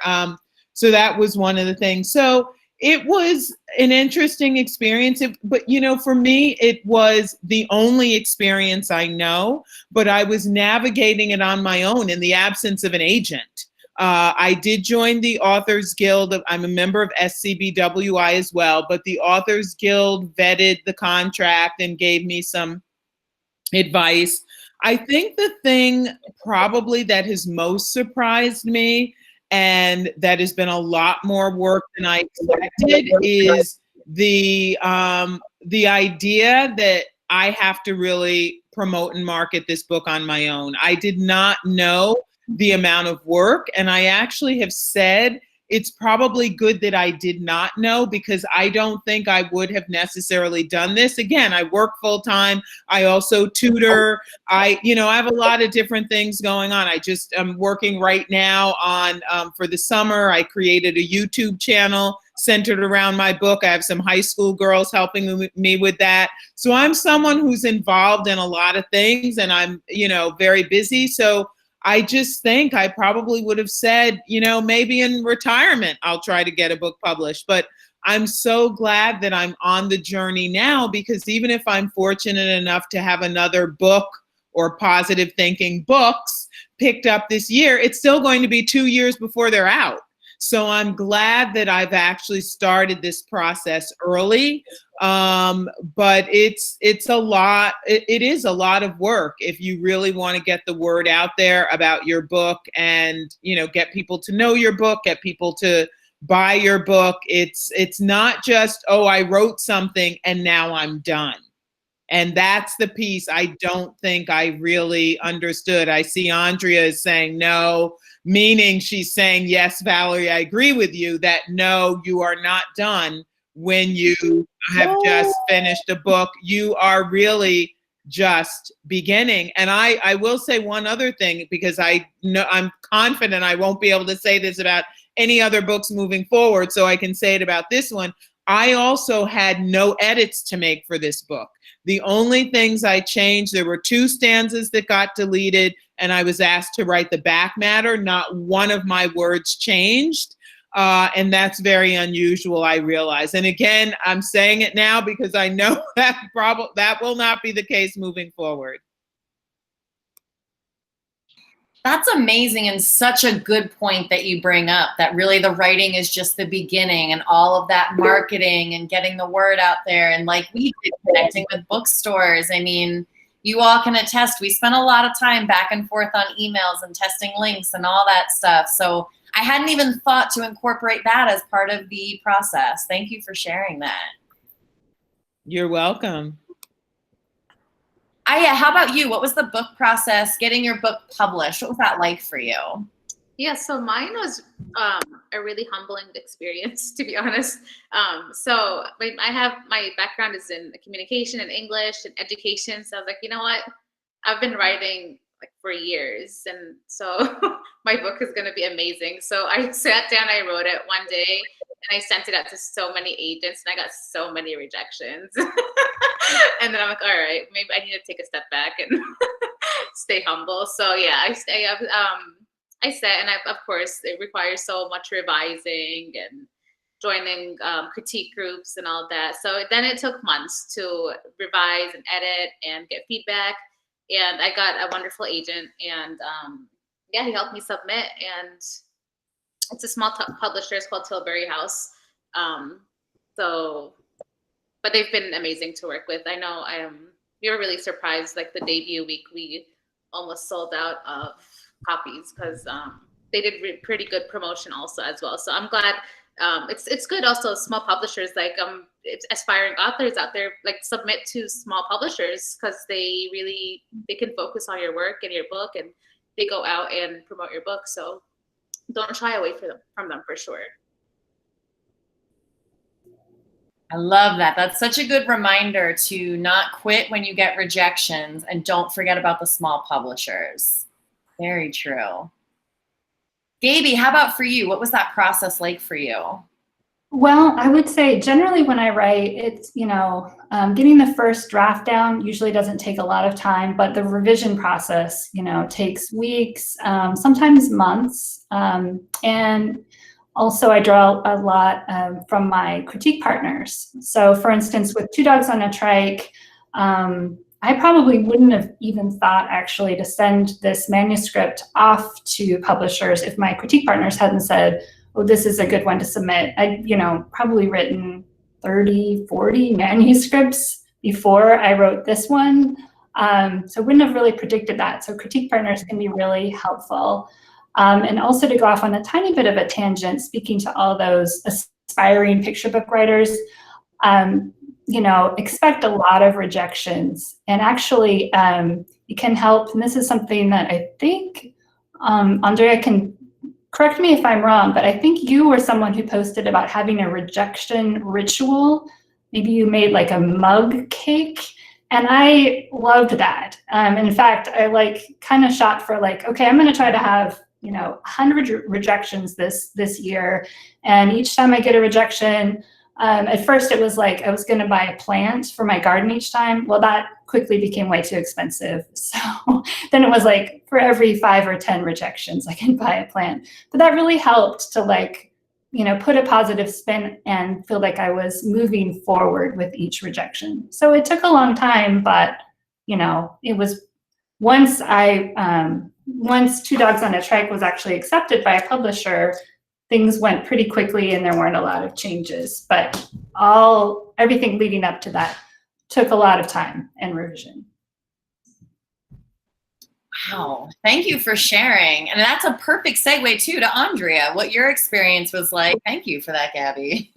So that was one of the things. So it was an interesting experience, but you know, for me, it was the only experience I know, but I was navigating it on my own in the absence of an agent. I did join the Authors Guild. I'm a member of SCBWI as well, but the Authors Guild vetted the contract and gave me some advice. I think the thing probably that has most surprised me, and that has been a lot more work than I expected, is the idea that I have to really promote and market this book on my own. I did not know the amount of work, and I actually have said it's probably good that I did not know, because I don't think I would have necessarily done this. Again, I work full time. I also tutor. I have a lot of different things going on. I'm working right now on, for the summer, I created a YouTube channel centered around my book. I have some high school girls helping me with that. So I'm someone who's involved in a lot of things, and I'm, very busy. So I just think I probably would have said, maybe in retirement, I'll try to get a book published. But I'm so glad that I'm on the journey now, because even if I'm fortunate enough to have another book or positive thinking books picked up this year, it's still going to be 2 years before they're out. So I'm glad that I've actually started this process early. But it's a lot. It is a lot of work if you really want to get the word out there about your book, and get people to know your book, get people to buy your book. It's not just, oh, I wrote something and now I'm done. And that's the piece I don't think I really understood. I see Andrea is saying no, meaning she's saying, yes, Valerie, I agree with you that no, you are not done when you have just finished a book. You are really just beginning. And I will say one other thing, because I know I'm confident I won't be able to say this about any other books moving forward, so I can say it about this one. I also had no edits to make for this book. The only things I changed, there were 2 stanzas that got deleted, and I was asked to write the back matter. Not one of my words changed. And that's very unusual, I realize. And again, I'm saying it now because I know that will not be the case moving forward. That's amazing, and such a good point that you bring up, that really the writing is just the beginning, and all of that marketing and getting the word out there, and like we did, connecting with bookstores. I mean, you all can attest, we spent a lot of time back and forth on emails and testing links and all that stuff. So I hadn't even thought to incorporate that as part of the process. Thank you for sharing that. You're welcome. Aya, how about you? What was the book process, getting your book published? What was that like for you? Yeah, so mine was a really humbling experience, to be honest. So I have, my background is in communication and English and education. So I was like, you know what? I've been writing like for years, and so my book is going to be amazing. So I sat down, I wrote it one day, and I sent it out to so many agents, and I got so many rejections. And then I'm like, all right, maybe I need to take a step back and stay humble. So yeah, I said, and of course, it requires so much revising and joining critique groups and all that. So then it took months to revise and edit and get feedback. And I got a wonderful agent, and yeah, he helped me submit. And it's a small publisher. It's called Tilbury House. But they've been amazing to work with. I know we were really surprised. Like the debut week, we almost sold out of copies because they did pretty good promotion also as well. So I'm glad it's good also small publishers like aspiring authors out there like submit to small publishers because they can focus on your work and your book and they go out and promote your book. So don't shy away from them for sure. I love that. That's such a good reminder to not quit when you get rejections, and don't forget about the small publishers. Very true. Gaby, how about for you? What was that process like for you? Well, I would say generally when I write, it's, getting the first draft down usually doesn't take a lot of time, but the revision process, takes weeks, sometimes months. And also I draw a lot from my critique partners. So for instance, with Two Dogs on a Trike, I probably wouldn't have even thought actually to send this manuscript off to publishers if my critique partners hadn't said, oh, this is a good one to submit. I'd, probably written 30, 40 manuscripts before I wrote this one. So I wouldn't have really predicted that. So critique partners can be really helpful. And also to go off on a tiny bit of a tangent, speaking to all those aspiring picture book writers, expect a lot of rejections. And actually, it can help. And this is something that I think Andrea can correct me if I'm wrong, but I think you were someone who posted about having a rejection ritual. Maybe you made like a mug cake. And I loved that. In fact, I kind of shot for okay, I'm going to try to have 100 rejections this year. And each time I get a rejection, at first it was like I was going to buy a plant for my garden each time. Well, that quickly became way too expensive. So then it was like for every 5 or 10 rejections, I can buy a plant. But that really helped to put a positive spin and feel like I was moving forward with each rejection. So it took a long time, but it was once Two Dogs on a Trike was actually accepted by a publisher, things went pretty quickly and there weren't a lot of changes, but everything leading up to that took a lot of time and revision. Wow, thank you for sharing. And that's a perfect segue too to Andrea, what your experience was like. Thank you for that, Gaby.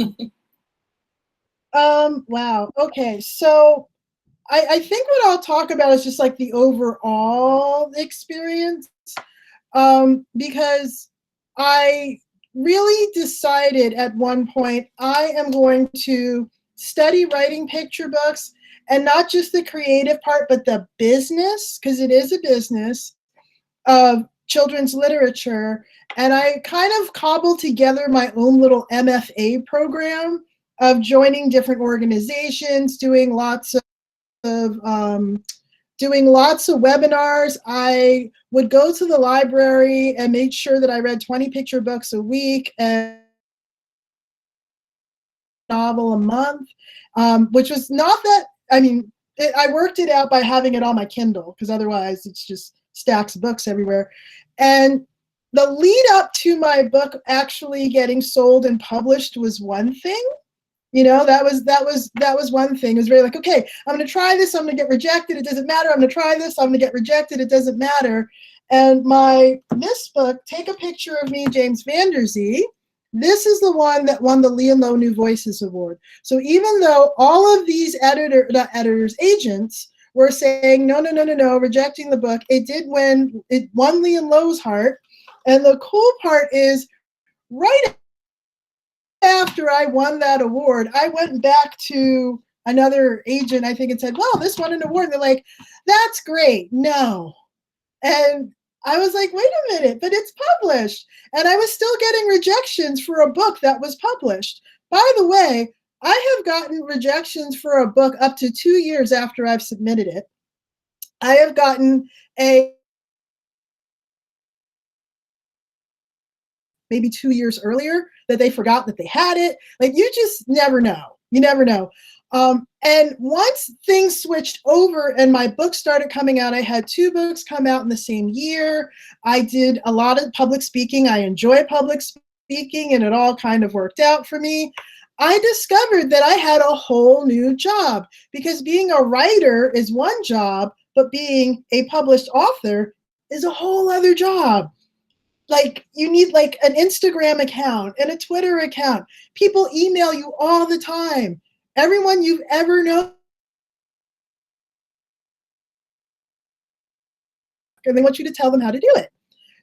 Wow. Okay. So I think what I'll talk about is just the overall experience, because I really decided at one point I am going to study writing picture books, and not just the creative part, but the business, because it is a business of children's literature. And I kind of cobbled together my own little MFA program of joining different organizations, doing lots of webinars. I would go to the library and make sure that I read 20 picture books a week and a novel a month, which was not that, I worked it out by having it on my Kindle, because otherwise it's just stacks of books everywhere. And the lead up to my book actually getting sold and published was one thing. That was one thing. It was very okay, I'm going to try this. I'm going to get rejected. It doesn't matter. I'm going to try this. I'm going to get rejected. It doesn't matter. And this book, Take a Picture of Me, James Van Der Zee, this is the one that won the Lee and Low New Voices Award. So even though all of these agents were saying, no, rejecting the book, it did win. It won Lee and Low's heart. And the cool part is, right after I won that award, I went back to another agent, I think, and said, well, this won an award. And they're like, that's great. No. And I was like, wait a minute, but it's published. And I was still getting rejections for a book that was published. By the way, I have gotten rejections for a book up to 2 years after I've submitted it. I have gotten maybe 2 years earlier that they forgot that they had it. You just never know. You never know. And once things switched over and my book started coming out, I had 2 books come out in the same year. I did a lot of public speaking. I enjoy public speaking, and it all kind of worked out for me. I discovered that I had a whole new job, because being a writer is one job, but being a published author is a whole other job. like you need like an Instagram account and a Twitter account. People email you all the time. Everyone you've ever known, and they want you to tell them how to do it.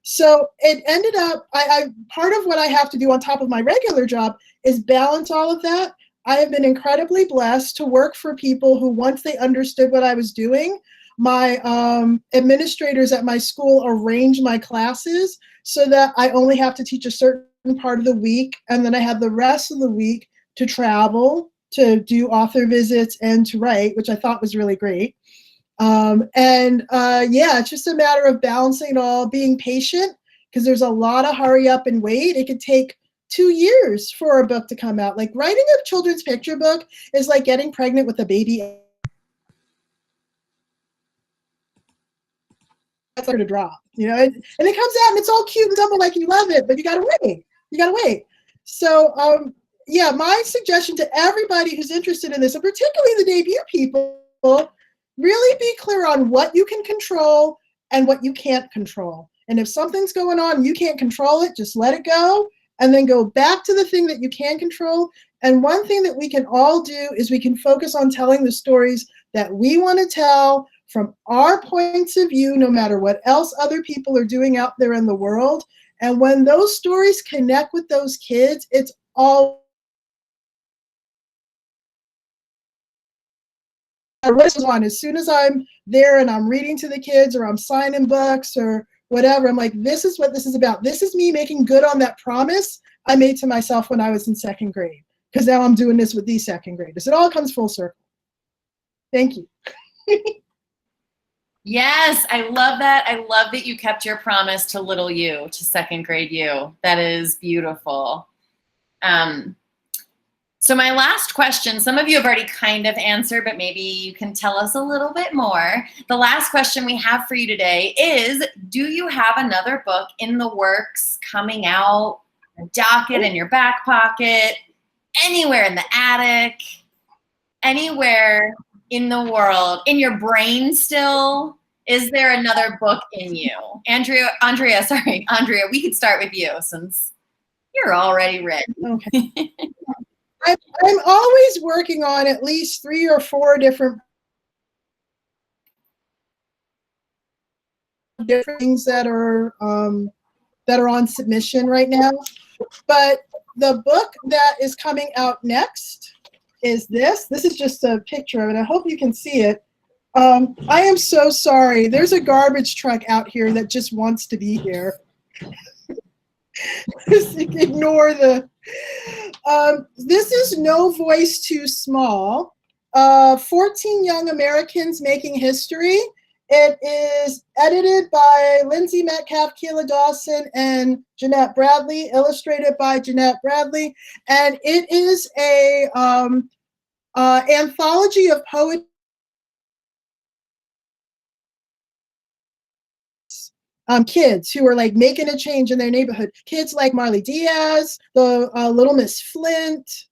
So it ended up, I part of what I have to do on top of my regular job is balance all of that. I have been incredibly blessed to work for people who, once they understood what I was doing, my administrators at my school arranged my classes so that I only have to teach a certain part of the week, and then I have the rest of the week to travel, to do author visits, and to write, which I thought was really great. Yeah, it's just a matter of balancing it all, being patient, because there's a lot of hurry up and wait. It could take 2 years for a book to come out. Like writing a children's picture book is like getting pregnant with a baby. That's to drop, you know, and it comes out and it's all cute and dumb, like you love it, but you gotta wait. You gotta wait. So yeah, my suggestion to everybody who's interested in this, and particularly the debut people, really be clear on what you can control and what you can't control. And if something's going on and you can't control it, just let it go and then go back to the thing that you can control. And one thing that we can all do is we can focus on telling the stories that we want to tell from our points of view, no matter what else other people are doing out there in the world. And when those stories connect with those kids, it's all on. As soon as I'm there and I'm reading to the kids or I'm signing books or whatever, I'm like, this is what this is about. This is me making good on that promise I made to myself when I was in second grade, because now I'm doing this with these second graders. It all comes full circle. Thank you. Yes, I love that. I love that you kept your promise to little you, to second grade you. That is beautiful. So my last question, some of you have already kind of answered, but maybe you can tell us a little bit more. The last question we have for you today is, do you have another book in the works coming out, a docket in your back pocket, anywhere in the attic, anywhere in the world, in your brain still? Is there another book in you? Andrea, we could start with you since you're already ready. Okay. I'm always working on at least 3 or 4 different things that are on submission right now. But the book that is coming out next is this. This is just a picture of it. I hope you can see it. I am so sorry. There's a garbage truck out here that just wants to be here. Just ignore the. This is No Voice Too Small. 14 Young Americans Making History. It is edited by Lindsay Metcalf, Keela Dawson, and Jeanette Bradley, illustrated by Jeanette Bradley. And it is a anthology of poetry. Kids who are like making a change in their neighborhood. Kids like Marley Diaz, the Little Miss Flint.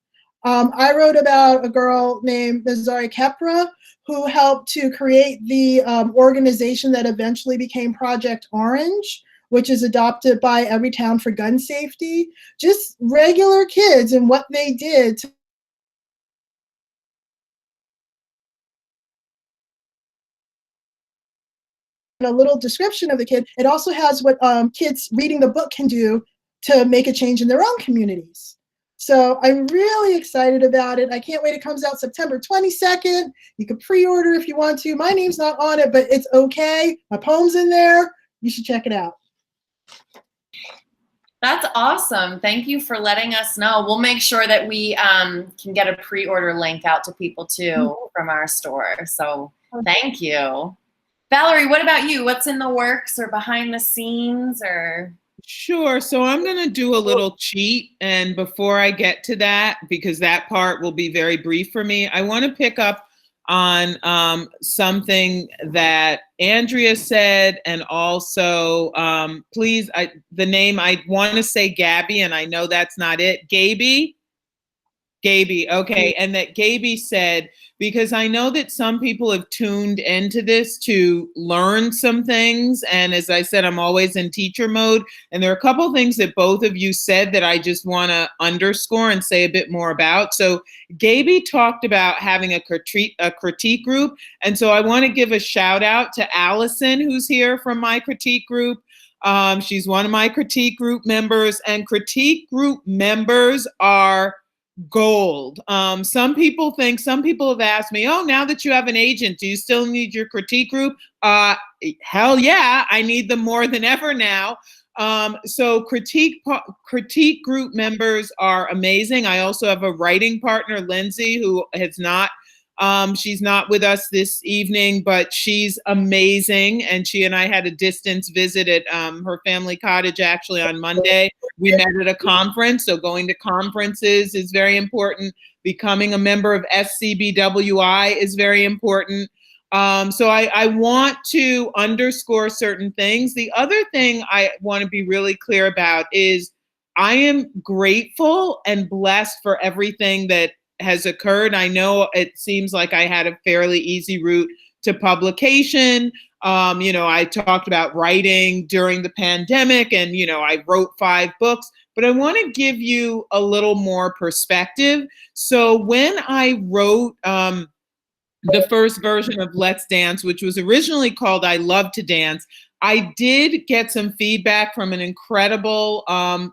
I wrote about a girl named Nazari Kepra who helped to create the organization that eventually became Project Orange, which is adopted by Everytown for Gun Safety. Just regular kids and what they did to a little description of the kid. It also has what kids reading the book can do to make a change in their own communities. So I'm really excited about it. I can't wait. It comes out September 22nd. You can pre-order if you want to. My name's not on it, but it's okay. My poem's in there. You should check it out. That's awesome. Thank you for letting us know. We'll make sure that we can get a pre-order link out to people too from our store. So thank you. Valerie, what about you? What's in the works or behind the scenes or? Sure. So I'm going to do a little cheat. And before I get to that, because that part will be very brief for me, I want to pick up on something that Andrea said. And also, please, the name, I want to say Gabi, and I know that's not it. Gaby, Gaby, okay. And that Gaby said, because I know that some people have tuned into this to learn some things. And as I said, I'm always in teacher mode. And there are a couple of things that both of you said that I just want to underscore and say a bit more about. So Gaby talked about having a critique group. And so I want to give a shout out to Allison, who's here from my critique group. She's one of my critique group members, and critique group members are gold. Some people have asked me, oh, now that you have an agent, do you still need your critique group? Hell yeah, I need them more than ever now. So critique group members are amazing. I also have a writing partner, Lindsay, who has not, she's not with us this evening, but she's amazing. And she and I had a distance visit at her family cottage actually on Monday. We met at a conference, so going to conferences is very important. Becoming a member of SCBWI is very important. So I want to underscore certain things. The other thing I want to be really clear about is I am grateful and blessed for everything that has occurred. I know it seems like I had a fairly easy route to publication. I talked about writing during the pandemic and, I wrote 5 books, but I want to give you a little more perspective. So when I wrote the first version of Let's Dance, which was originally called I Love to Dance, I did get some feedback from an incredible,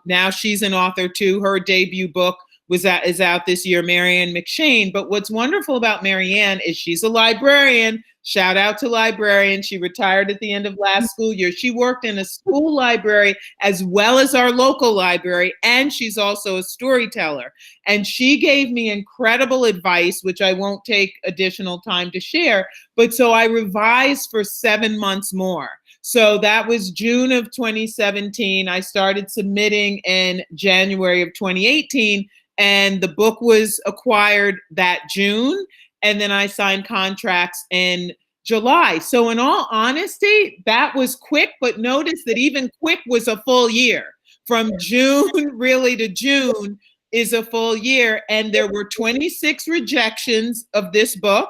now she's an author too, her debut book is out this year, Marianne McShane. But what's wonderful about Marianne is she's a librarian. Shout out to librarian. She retired at the end of last school year. She worked in a school library as well as our local library, and she's also a storyteller. And she gave me incredible advice, which I won't take additional time to share. But so I revised for 7 months more. So that was June of 2017. I started submitting in January of 2018. And the book was acquired that June. And then I signed contracts in July. So in all honesty, that was quick, but notice that even quick was a full year. From June really to June is a full year. And there were 26 rejections of this book.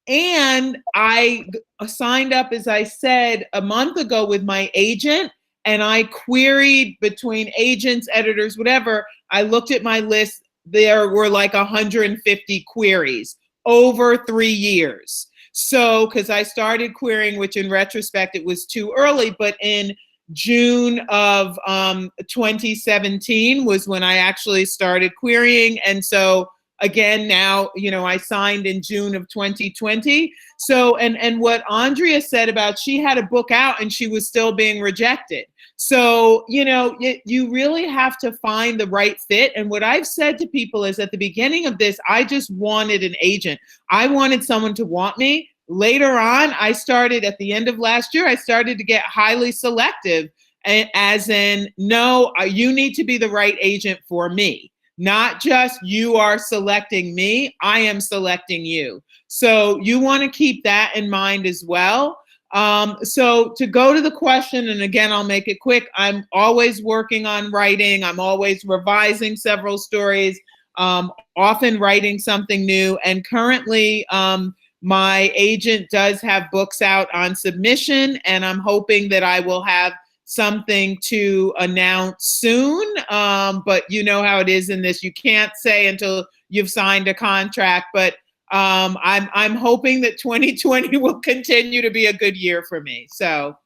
And I signed up, as I said, a month ago with my agent, and I queried between agents, editors, whatever. I looked at my list. There were like 150 queries over 3 years. So, because I started querying, which in retrospect, it was too early, but in June of 2017 was when I actually started querying. And so again, now, I signed in June of 2020. So, and what Andrea said about she had a book out and she was still being rejected. So, you really have to find the right fit. And what I've said to people is at the beginning of this, I just wanted an agent. I wanted someone to want me. Later on, I started at the end of last year, I started to get highly selective, as in, no, you need to be the right agent for me. Not just you are selecting me, I am selecting you. So you want to keep that in mind as well. So to go to the question, and again, I'll make it quick. I'm always working on writing. I'm always revising several stories, often writing something new. And currently, my agent does have books out on submission, and I'm hoping that I will have something to announce soon. But you know how it is in this. You can't say until you've signed a contract, but I'm hoping that 2020 will continue to be a good year for me. So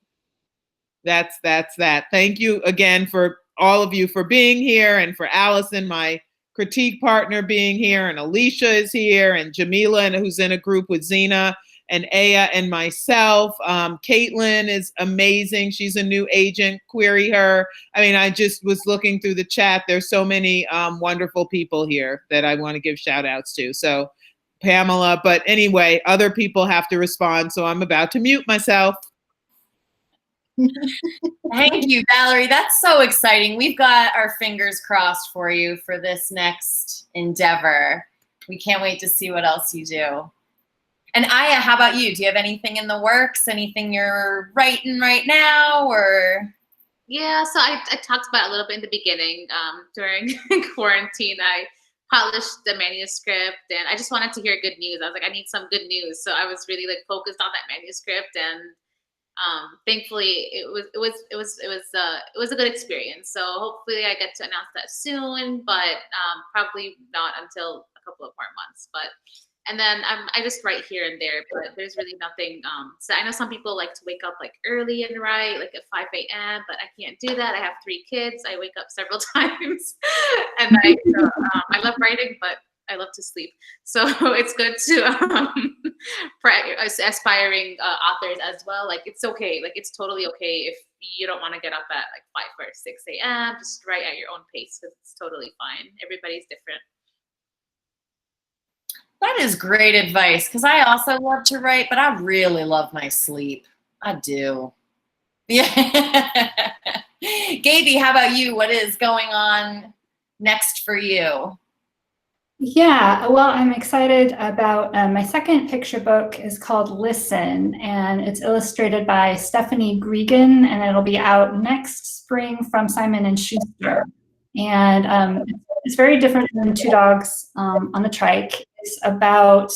that's that. Thank you again for all of you for being here, and for Allison, my critique partner, being here, and Alicia is here, and Jamila, and who's in a group with Zeena and Aya and myself. Caitlin is amazing. She's a new agent. Query her. I mean, I just was looking through the chat. There's so many wonderful people here that I want to give shout outs to. So Pamela, but anyway, other people have to respond. So I'm about to mute myself. Thank you, Valerie. That's so exciting. We've got our fingers crossed for you for this next endeavor. We can't wait to see what else you do. And Aya, how about you? Do you have anything in the works? Anything you're writing right now, or? Yeah, so I talked about it a little bit in the beginning. During quarantine, I polish the manuscript, and I just wanted to hear good news. I was like, I need some good news. So I was really like focused on that manuscript, and thankfully it was a good experience. So hopefully I get to announce that soon, but probably not until a couple of more months. But and then I just write here and there, but there's really nothing. So I know some people like to wake up like early and write, like at 5 a.m., but I can't do that. I have 3 kids. I wake up several times, and I love writing, but I love to sleep. So it's good to for aspiring authors as well. Like it's okay. Like it's totally okay if you don't want to get up at like 5 or 6 a.m. Just write at your own pace, because it's totally fine. Everybody's different. That is great advice, because I also love to write, but I really love my sleep. I do. Yeah. Gaby, how about you? What is going on next for you? Yeah, well, I'm excited about my second picture book is called Listen, and it's illustrated by Stephanie Gregan, and it'll be out next spring from Simon & Schuster. And it's very different than Two Dogs on the Trike. It's about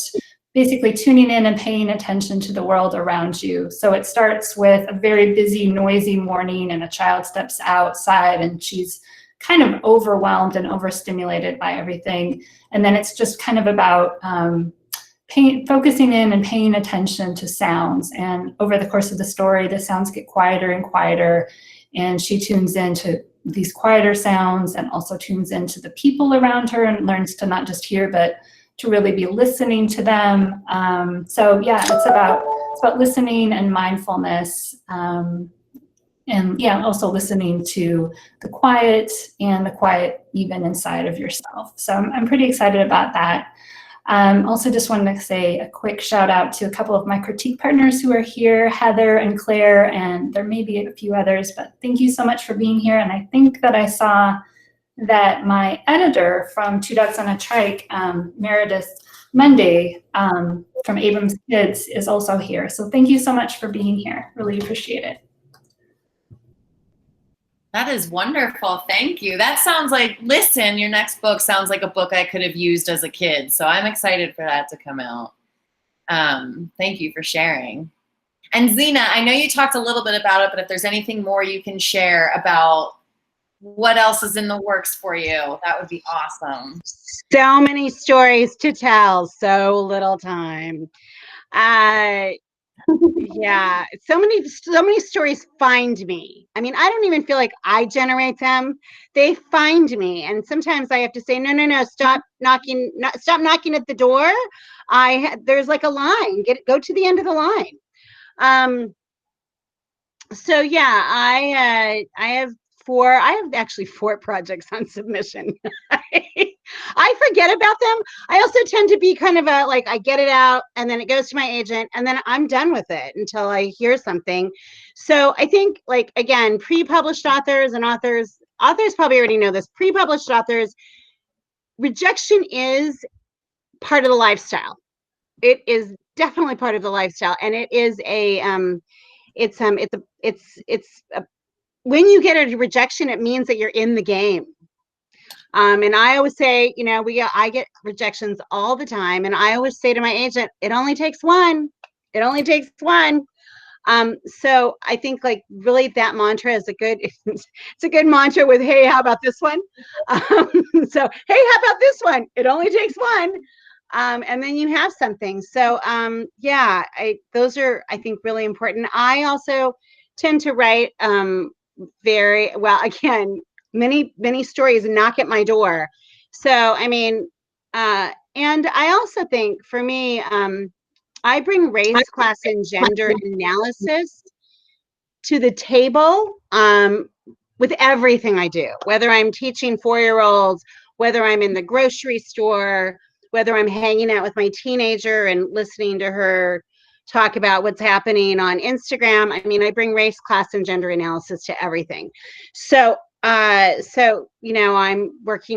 basically tuning in and paying attention to the world around you. So it starts with a very busy, noisy morning, and a child steps outside and she's kind of overwhelmed and overstimulated by everything. And then it's just kind of about focusing in and paying attention to sounds. And over the course of the story, the sounds get quieter and quieter, and she tunes into these quieter sounds and also tunes into the people around her and learns to not just hear, but to really be listening to them. So yeah, it's about listening and mindfulness. And yeah, also listening to the quiet and the quiet even inside of yourself. So I'm pretty excited about that. Also just wanted to say a quick shout out to a couple of my critique partners who are here, Heather and Claire, and there may be a few others, but thank you so much for being here. And I think that I saw that my editor from Two Dogs on a Trike, Meredith Monday from Abrams Kids, is also here. So thank you so much for being here. Really appreciate it. That is wonderful. Thank you. That sounds like, Listen, your next book sounds like a book I could have used as a kid. So I'm excited for that to come out. Thank you for sharing. And Zeena, I know you talked a little bit about it, but if there's anything more you can share about what else is in the works for you, that would be awesome. So many stories to tell, so little time. Yeah, so many stories find me. I mean, I don't even feel like I generate them. They find me, and sometimes I have to say, no, stop knocking at the door. There's like a line. Go to the end of the line. So yeah, I have actually 4 projects on submission. I forget about them. I also tend to be kind of I get it out and then it goes to my agent and then I'm done with it until I hear something. So I think, like, again, pre-published authors and authors probably already know this. Pre-published authors, rejection is part of the lifestyle. It is definitely part of the lifestyle, and it is when you get a rejection, it means that you're in the game. And I always say, I get rejections all the time, and I always say to my agent, it only takes one. It only takes one. So I think, like, really that mantra is it's a good mantra with, hey, how about this one? So, hey, how about this one? It only takes one. And then you have something. So yeah, those are, I think, really important. I also tend to write very well. Again, many stories knock at my door. So I mean, and I also think, for me, I bring race, class, and gender analysis to the table with everything I do, whether I'm teaching 4-year-olds, whether I'm in the grocery store, whether I'm hanging out with my teenager and listening to her talk about what's happening on Instagram. I mean, I bring race, class, and gender analysis to everything. So I'm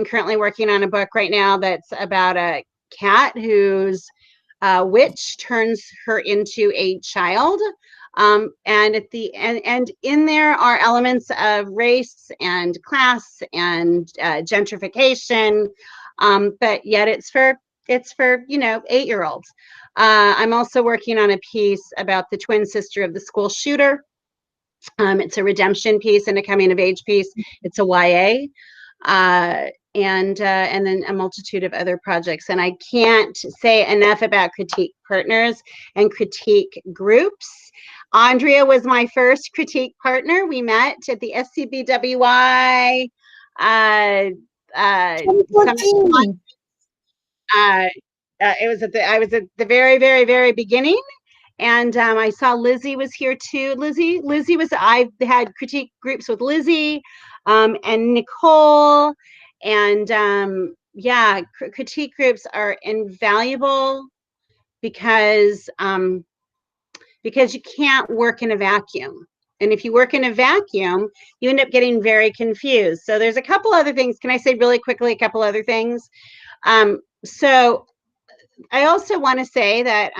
currently working on a book right now that's about a cat whose witch turns her into a child. And at the end, and in there are elements of race and class and gentrification. but yet it's for 8-year-olds. I'm also working on a piece about the twin sister of the school shooter. It's a redemption piece and a coming of age piece. It's a YA. And then a multitude of other projects. And I can't say enough about critique partners and critique groups. Andrea was my first critique partner. We met at the SCBWI. 2014. I was at the very, very, very beginning. And I saw Lizzie was here too. I had critique groups with Lizzie and Nicole. And critique groups are invaluable because you can't work in a vacuum. And if you work in a vacuum, you end up getting very confused. So there's a couple other things. Can I say really quickly a couple other things? So I also want to say that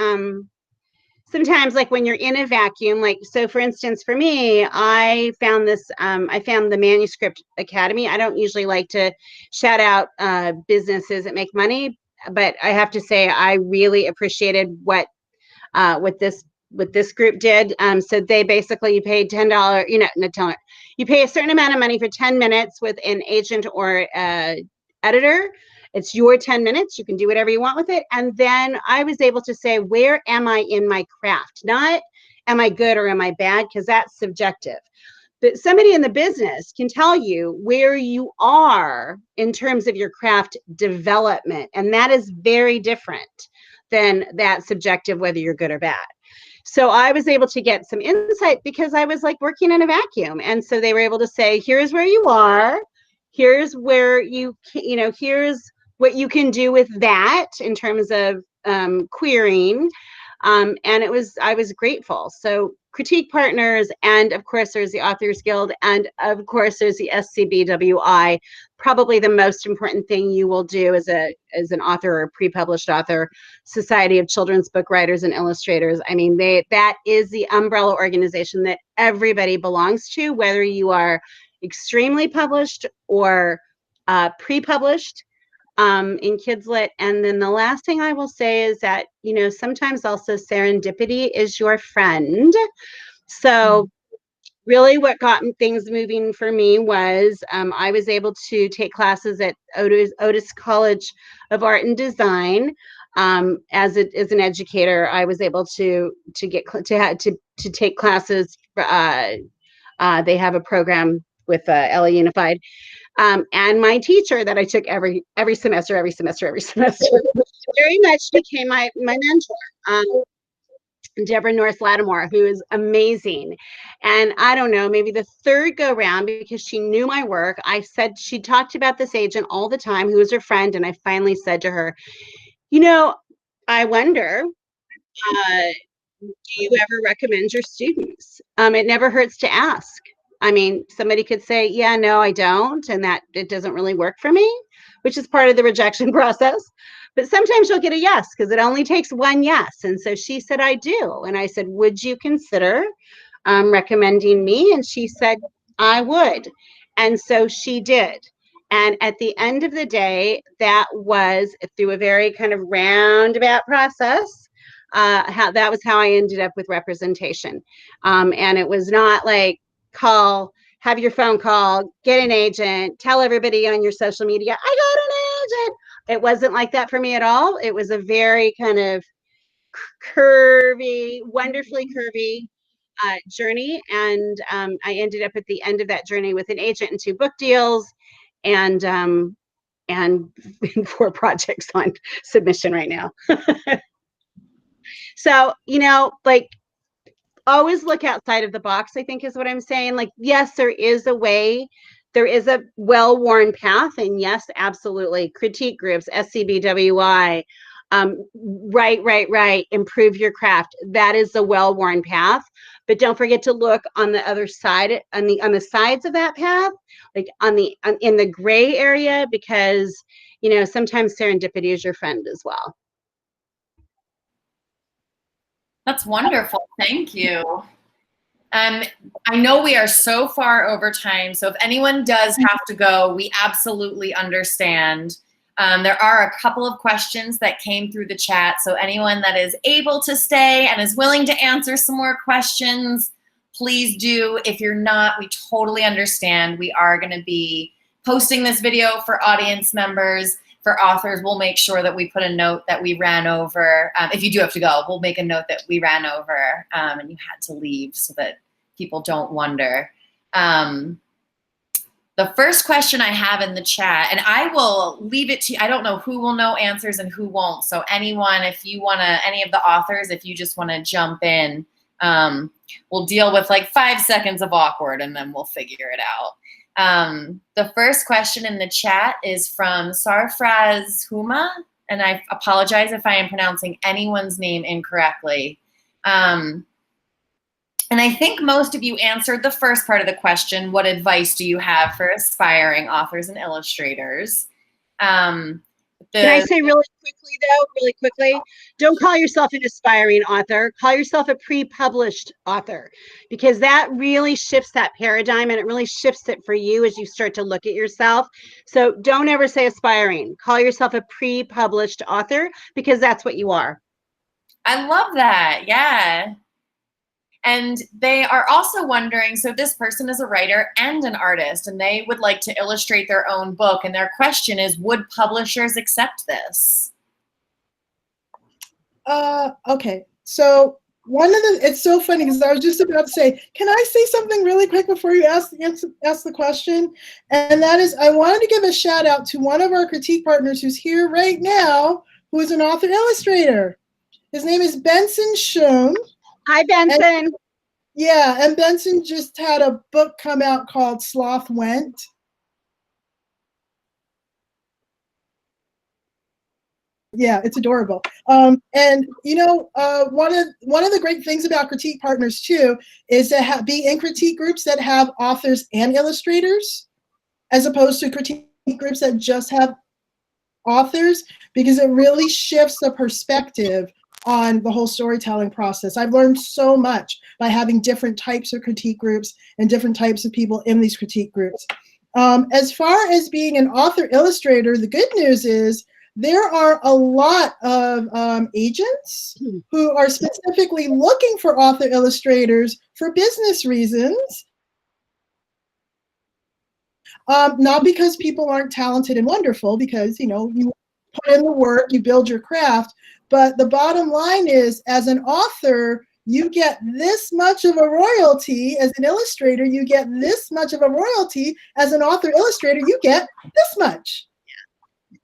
sometimes, like when you're in a vacuum, like, so for instance, for me, I found the Manuscript Academy. I don't usually like to shout out businesses that make money, but I have to say I really appreciated what this group did. So they basically, you pay $10, you pay a certain amount of money for 10 minutes with an agent or editor. It's your 10 minutes. You can do whatever you want with it. And then I was able to say, where am I in my craft? Not am I good or am I bad? Because that's subjective. But somebody in the business can tell you where you are in terms of your craft development. And that is very different than that subjective, whether you're good or bad. So I was able to get some insight because I was like working in a vacuum. And so they were able to say, here's where you are. Here's where here's what you can do with that in terms of querying. And I was grateful. So critique partners, and of course there's the Authors Guild, and of course there's the SCBWI. Probably the most important thing you will do as an author or a pre-published author, Society of Children's Book Writers and Illustrators. I mean, that is the umbrella organization that everybody belongs to, whether you are extremely published or pre-published in Kidlit. And then the last thing I will say is that, sometimes also serendipity is your friend. So really what got things moving for me was I was able to take classes at Otis College of Art and Design. As an educator, I was able to take classes. They have a program with LA Unified. And my teacher that I took every semester, very much became my mentor, Deborah North Lattimore, who is amazing. And I don't know, maybe the third go round, because she knew my work, she talked about this agent all the time, who was her friend. And I finally said to her, I wonder, do you ever recommend your students? It never hurts to ask. I mean, somebody could say, yeah, no, I don't, and that it doesn't really work for me, which is part of the rejection process. But sometimes you'll get a yes, because it only takes one yes. And so she said, I do. And I said, would you consider recommending me? And she said, I would. And so she did. And at the end of the day, that was through a very kind of roundabout process. That was how I ended up with representation. And it was not like, have your phone call, get an agent, tell everybody on your social media, I got an agent. It wasn't like that for me at all. It was a very kind of curvy, wonderfully curvy journey. And I ended up at the end of that journey with an agent and 2 book deals and 4 projects on submission right now. So, always look outside of the box, I think is what I'm saying. Like, yes, there is a way, there is a well-worn path. And yes, absolutely. Critique groups, SCBWI, right. Improve your craft. That is the well-worn path. But don't forget to look on the other side, on the sides of that path, like in the gray area, because, sometimes serendipity is your friend as well. That's wonderful. Thank you. I know we are so far over time, so if anyone does have to go, we absolutely understand. There are a couple of questions that came through the chat, so anyone that is able to stay and is willing to answer some more questions, please do. If you're not, we totally understand. We are going to be posting this video for audience members. For authors, we'll make sure that we put a note that we ran over. If you do have to go, we'll make a note that we ran over and you had to leave so that people don't wonder. The first question I have in the chat, and I will leave it to you. I don't know who will know answers and who won't. So anyone, if you want to, any of the authors, if you just want to jump in, we'll deal with like 5 seconds of awkward and then we'll figure it out. The first question in the chat is from Sarfraz Huma, and I apologize if I am pronouncing anyone's name incorrectly. And I think most of you answered the first part of the question, what advice do you have for aspiring authors and illustrators? Can I say really quickly, don't call yourself an aspiring author, call yourself a pre-published author, because that really shifts that paradigm and it really shifts it for you as you start to look at yourself. So don't ever say aspiring, call yourself a pre-published author, because that's what you are. I love that, yeah. And they are also wondering, so this person is a writer and an artist, and they would like to illustrate their own book. And their question is, would publishers accept this? Okay, so it's so funny because I was just about to say, can I say something really quick before you ask the question? And that is, I wanted to give a shout out to one of our critique partners who's here right now, who is an author illustrator. His name is Benson Schoen. Hi, Benson. And Benson just had a book come out called Sloth Went. Yeah, it's adorable. And you know, one of the great things about critique partners too is to be in critique groups that have authors and illustrators, as opposed to critique groups that just have authors, because it really shifts the perspective on the whole storytelling process. I've learned so much by having different types of critique groups and different types of people in these critique groups. As far as being an author illustrator, the good news is there are a lot of agents who are specifically looking for author illustrators for business reasons. Not because people aren't talented and wonderful, because, you know, you put in the work, you build your craft. But the bottom line is, as an author, you get this much of a royalty. As an illustrator, you get this much of a royalty. As an author illustrator, you get this much.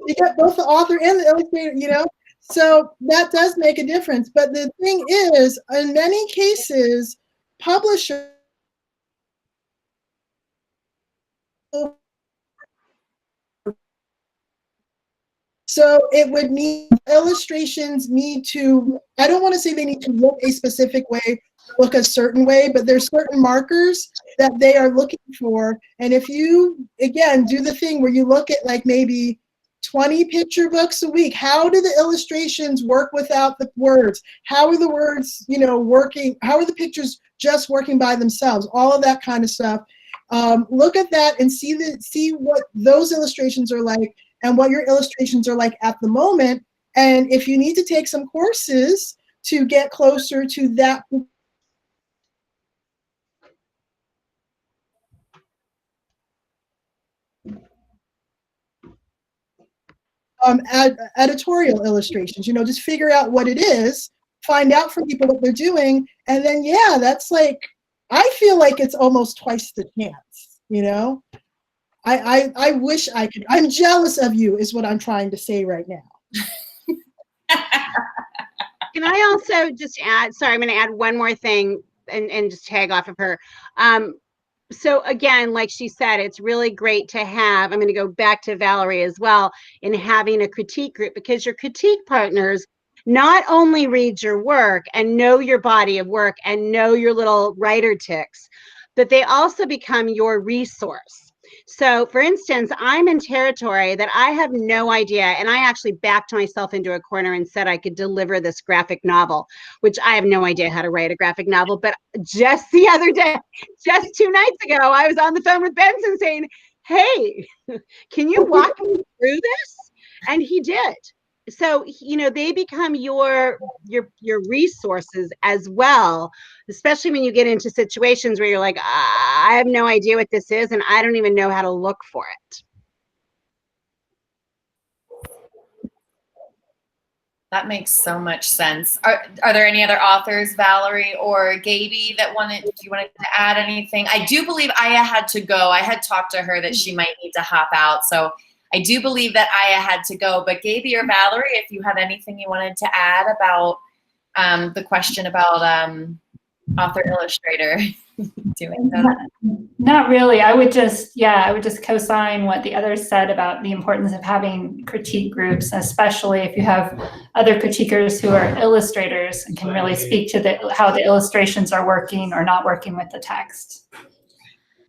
You get both the author and the illustrator, you know? So that does make a difference. But the thing is, in many cases, publishers so it would need, illustrations need to, I don't want to say they need to look a specific way, look a certain way, but there's certain markers that they are looking for. And if you, again, do the thing where you look at like maybe 20 picture books a week, how do the illustrations work without the words? How are the words, you know, working? How are the pictures just working by themselves? All of that kind of stuff. Look at that and see what those illustrations are like, and what your illustrations are like at the moment. And if you need to take some courses to get closer to that, editorial illustrations, you know, just figure out what it is, find out from people what they're doing, and then, yeah, that's like, I feel like it's almost twice the chance, you know? I wish I could. I'm jealous of you is what I'm trying to say right now. Can I also just add, sorry, I'm going to add one more thing and just tag off of her. So again, like she said, it's really great to have, I'm going to go back to Valerie as well, in having a critique group, because your critique partners not only read your work and know your body of work and know your little writer ticks, but they also become your resource. So for instance, I'm in territory that I have no idea, and I actually backed myself into a corner and said I could deliver this graphic novel, which I have no idea how to write a graphic novel. But just the other day, just 2 nights ago, I was on the phone with Benson saying, hey, can you walk me through this? And he did. So, you know, they become your resources as well, especially when you get into situations where you're like, I have no idea what this is and I don't even know how to look for it. That makes so much sense. Are there any other authors, Valerie or Gaby, that you wanted to add anything? I do believe Aya had to go. I had talked to her that she might need to hop out. So I do believe that Aya had to go. But Gaby or Valerie, if you had anything you wanted to add about the question about author illustrator doing that. Not really. I would just co-sign what the others said about the importance of having critique groups, especially if you have other critiquers who are illustrators and can really speak to how the illustrations are working or not working with the text.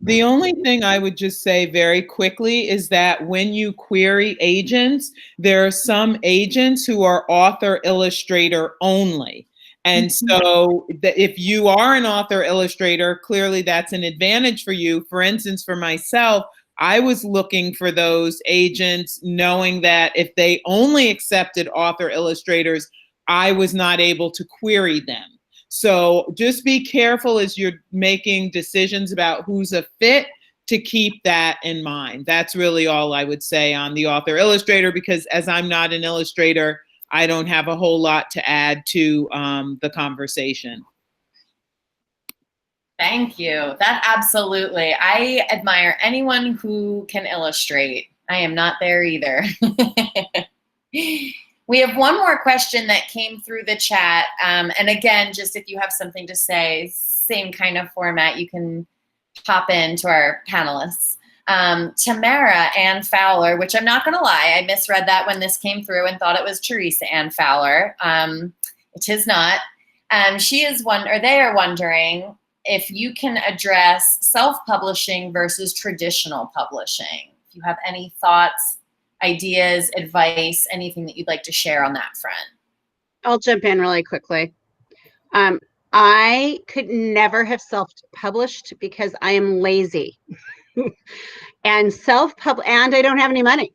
The only thing I would just say very quickly is that when you query agents, there are some agents who are author illustrator only. And so if you are an author illustrator, clearly that's an advantage for you. For instance, for myself, I was looking for those agents knowing that if they only accepted author illustrators, I was not able to query them. So just be careful as you're making decisions about who's a fit to keep that in mind. That's really all I would say on the author illustrator, because as I'm not an illustrator, I don't have a whole lot to add to the conversation. Thank you. That absolutely. I admire anyone who can illustrate. I am not there either. We have one more question that came through the chat. And again, just if you have something to say, same kind of format, you can hop in to our panelists. Tamara Ann Fowler, which I'm not going to lie, I misread that when this came through and thought it was Teresa Ann Fowler. It is not. They are wondering if you can address self-publishing versus traditional publishing. If you have any thoughts, ideas, advice, anything that you'd like to share on that front. I'll jump in really quickly. I could never have self-published because I am lazy. And I don't have any money.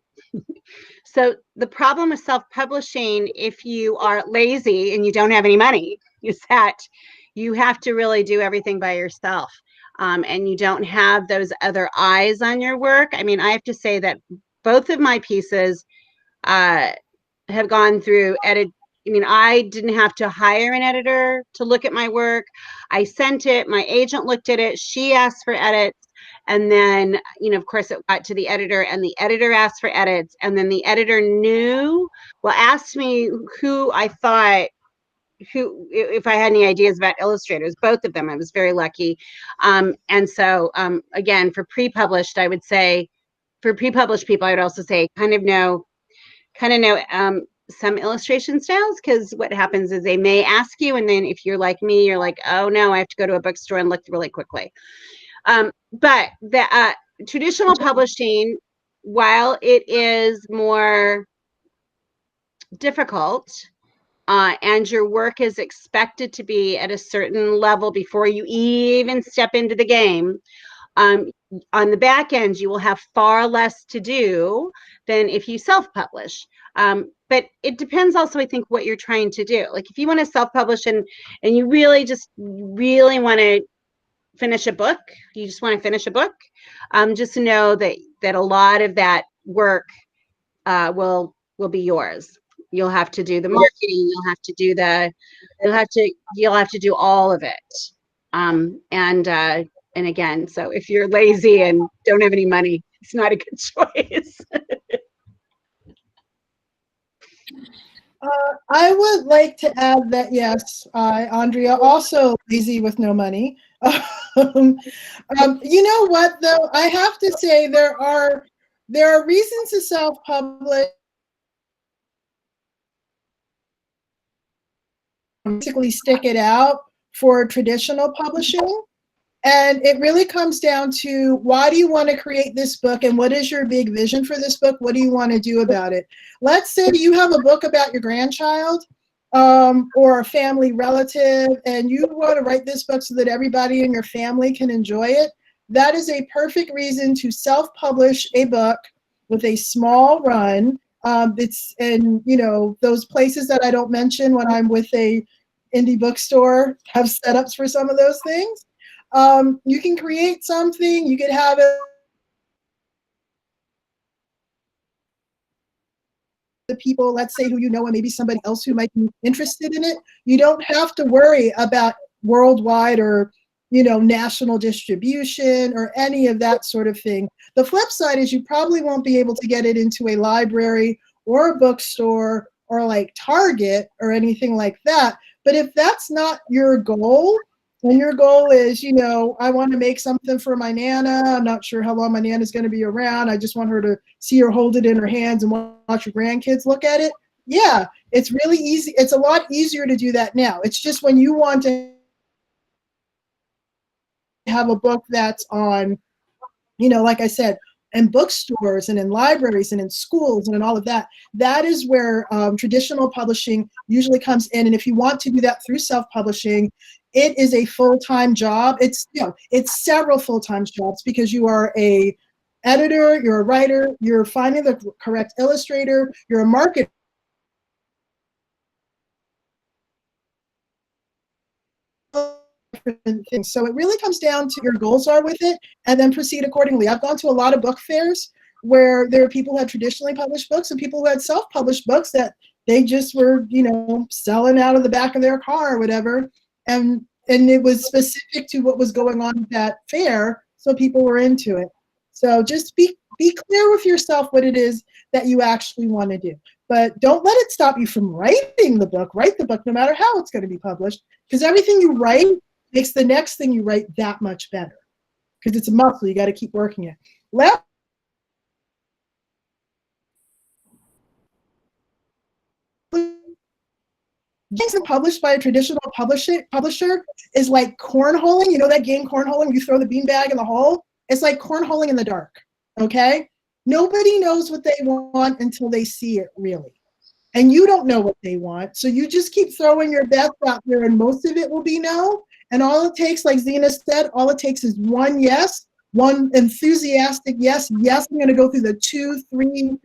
So the problem with self-publishing, if you are lazy and you don't have any money, is that you have to really do everything by yourself. And you don't have those other eyes on your work. I mean, I have to say that both of my pieces have gone through edit. I mean, I didn't have to hire an editor to look at my work. I sent it, my agent looked at it, she asked for edits. And then, of course, it got to the editor and the editor asked for edits. And then the editor asked me if I had any ideas about illustrators, both of them. I was very lucky. And so, again, for pre-published, I would say, for pre-published people, I would also say kind of know some illustration styles, because what happens is they may ask you, and then if you're like me, you're like, oh no, I have to go to a bookstore and look really quickly. But the traditional publishing, while it is more difficult, and your work is expected to be at a certain level before you even step into the game, on the back end, you will have far less to do than if you self-publish. But it depends also, I think, what you're trying to do. Like if you want to self-publish and you really want to finish a book, just know that a lot of that work will be yours. You'll have to do the marketing, you'll have to do all of it. And again, so if you're lazy and don't have any money, it's not a good choice. I would like to add that, yes, Andrea, also lazy with no money. You know what, though? I have to say there are reasons to self-publish. Basically stick it out for traditional publishing. And it really comes down to, why do you want to create this book, and what is your big vision for this book? What do you want to do about it? Let's say you have a book about your grandchild or a family relative, and you want to write this book so that everybody in your family can enjoy it. That is a perfect reason to self-publish a book with a small run It's in, those places that I don't mention when I'm with a indie bookstore have setups for some of those things. You can create something, you could have it. The people, let's say, who you know, and maybe somebody else who might be interested in it. You don't have to worry about worldwide or national distribution or any of that sort of thing. The flip side is you probably won't be able to get it into a library or a bookstore or like Target or anything like that. But if that's not your goal, and your goal is, I want to make something for my Nana. I'm not sure how long my Nana's going to be around. I just want her to see her hold it in her hands and watch her grandkids look at it. Yeah, it's really easy. It's a lot easier to do that now. It's just when you want to have a book that's on, like I said, in bookstores and in libraries and in schools and in all of that, that is where traditional publishing usually comes in. And if you want to do that through self-publishing, it is a full-time job. It's several full-time jobs because you are a editor, you're a writer, you're finding the correct illustrator, you're a marketer. Things. So it really comes down to your goals are with it and then proceed accordingly. I've gone to a lot of book fairs where there are people who had traditionally published books and people who had self-published books that they just were, selling out of the back of their car or whatever. And it was specific to what was going on at that fair, so people were into it. So just be clear with yourself what it is that you actually want to do. But don't let it stop you from writing the book. Write the book no matter how it's going to be published, because everything you write makes the next thing you write that much better, because it's a muscle. You got to keep working it. Getting published by a traditional publisher is like cornholing. You know that game cornholing? You throw the beanbag in the hole? It's like cornholing in the dark, okay? Nobody knows what they want until they see it, really. And you don't know what they want, so you just keep throwing your best out there, and most of it will be no. And all it takes, like Zeena said, all it takes is one yes, one enthusiastic yes. Yes, I'm going to go through the 2, 3,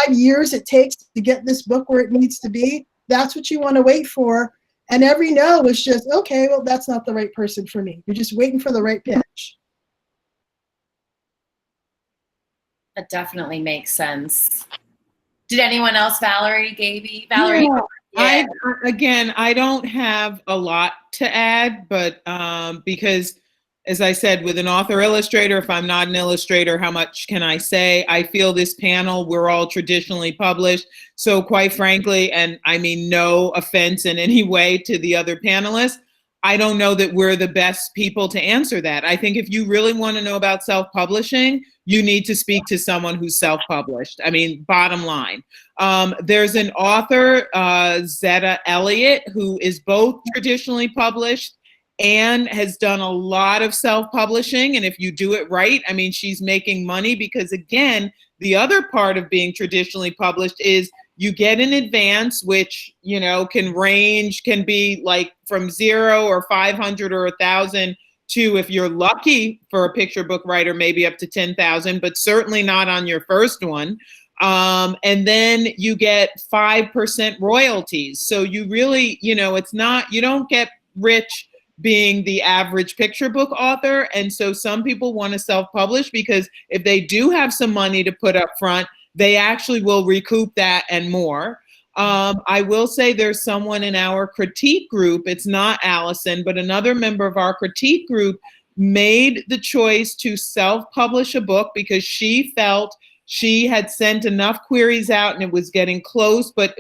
5 years it takes to get this book where it needs to be. That's what you want to wait for. And every no is just, okay, well, that's not the right person for me. You're just waiting for the right pitch. That definitely makes sense. Did anyone else, Valerie, Gaby? Valerie? Yeah. I don't have a lot to add, but because, as I said, with an author illustrator, if I'm not an illustrator, how much can I say? I feel this panel, we're all traditionally published. So quite frankly, and I mean no offense in any way to the other panelists, I don't know that we're the best people to answer that. I think if you really want to know about self-publishing, you need to speak to someone who's self-published. I mean, bottom line. There's an author, Zeta Elliott, who is both traditionally published and has done a lot of self-publishing. And if you do it right, I mean, she's making money because, again, the other part of being traditionally published is you get in advance, which, can be like from 0 or 500 or 1,000 to, if you're lucky for a picture book writer, maybe up to 10,000, but certainly not on your first one. And then you get 5% royalties. So you really, it's not, you don't get rich being the average picture book author. And so some people want to self-publish because if they do have some money to put up front, they actually will recoup that and more. I will say there's someone in our critique group, it's not Allison, but another member of our critique group made the choice to self-publish a book because she felt she had sent enough queries out and it was getting close, but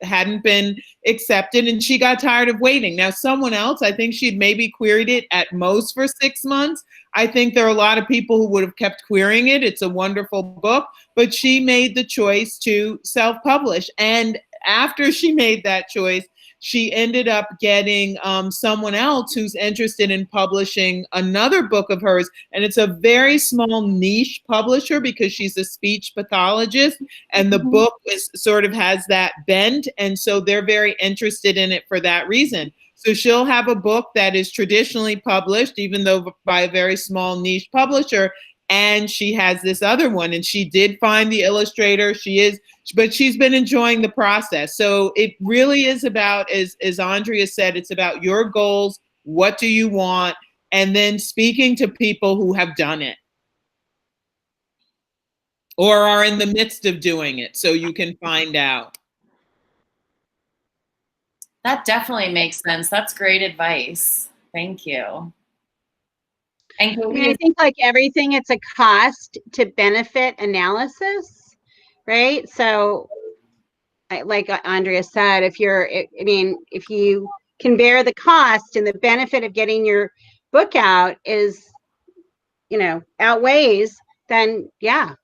hadn't been accepted, and she got tired of waiting. Now, someone else, I think she'd maybe queried it at most for 6 months. I think there are a lot of people who would have kept querying it. It's a wonderful book, but she made the choice to self-publish. And after she made that choice, she ended up getting someone else who's interested in publishing another book of hers. And it's a very small niche publisher because she's a speech pathologist. And the book sort of has that bent. And so they're very interested in it for that reason. So she'll have a book that is traditionally published, even though by a very small niche publisher. and she has this other one, and she did find the illustrator. But she's been enjoying the process. So it really is about, as Andrea said, it's about your goals. What do you want? And then speaking to people who have done it or are in the midst of doing it, so you can find out. That definitely makes sense. That's great advice. Thank you. And I mean, I think like everything, it's a cost to benefit analysis, right? So like Andrea said, if you can bear the cost and the benefit of getting your book out is, outweighs, then yeah.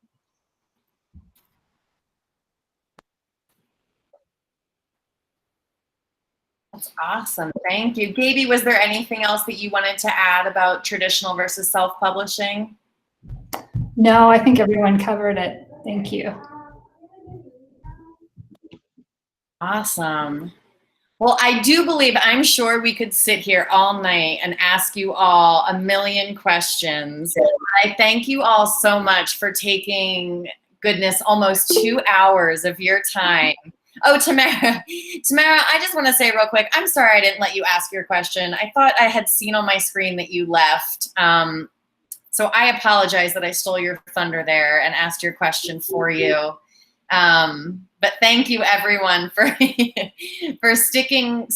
That's awesome. Thank you. Gaby, was there anything else that you wanted to add about traditional versus self-publishing? No, I think everyone covered it. Thank you. Awesome. Well, I'm sure we could sit here all night and ask you all a million questions. I thank you all so much for taking, goodness, almost 2 hours of your time. Oh, Tamara, I just want to say real quick, I'm sorry I didn't let you ask your question. I thought I had seen on my screen that you left. So I apologize that I stole your thunder there and asked your question for you. But thank you everyone for for sticking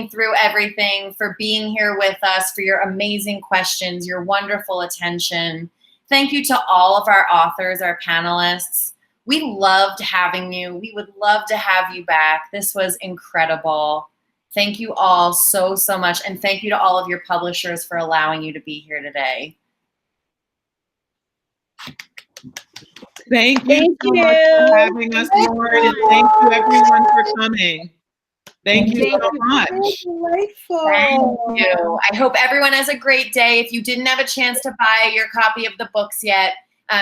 through everything, for being here with us, for your amazing questions, your wonderful attention. Thank you to all of our authors, our panelists. We loved having you. We would love to have you back. This was incredible. Thank you all so much. And thank you to all of your publishers for allowing you to be here today. Thank you so much for having us, Lauren, and thank you everyone for coming. Thank you so much. Delightful. Thank you. I hope everyone has a great day. If you didn't have a chance to buy your copy of the books yet,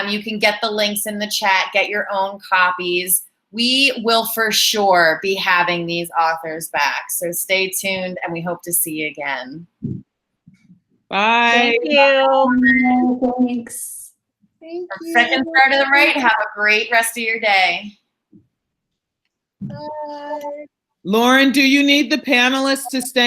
you can get the links in the chat, get your own copies. We will for sure be having these authors back. So stay tuned and we hope to see you again. Bye. Thank you. Thanks. Thank you. Second Star to the Right. Have a great rest of your day. Bye. Lauren, do you need the panelists to stay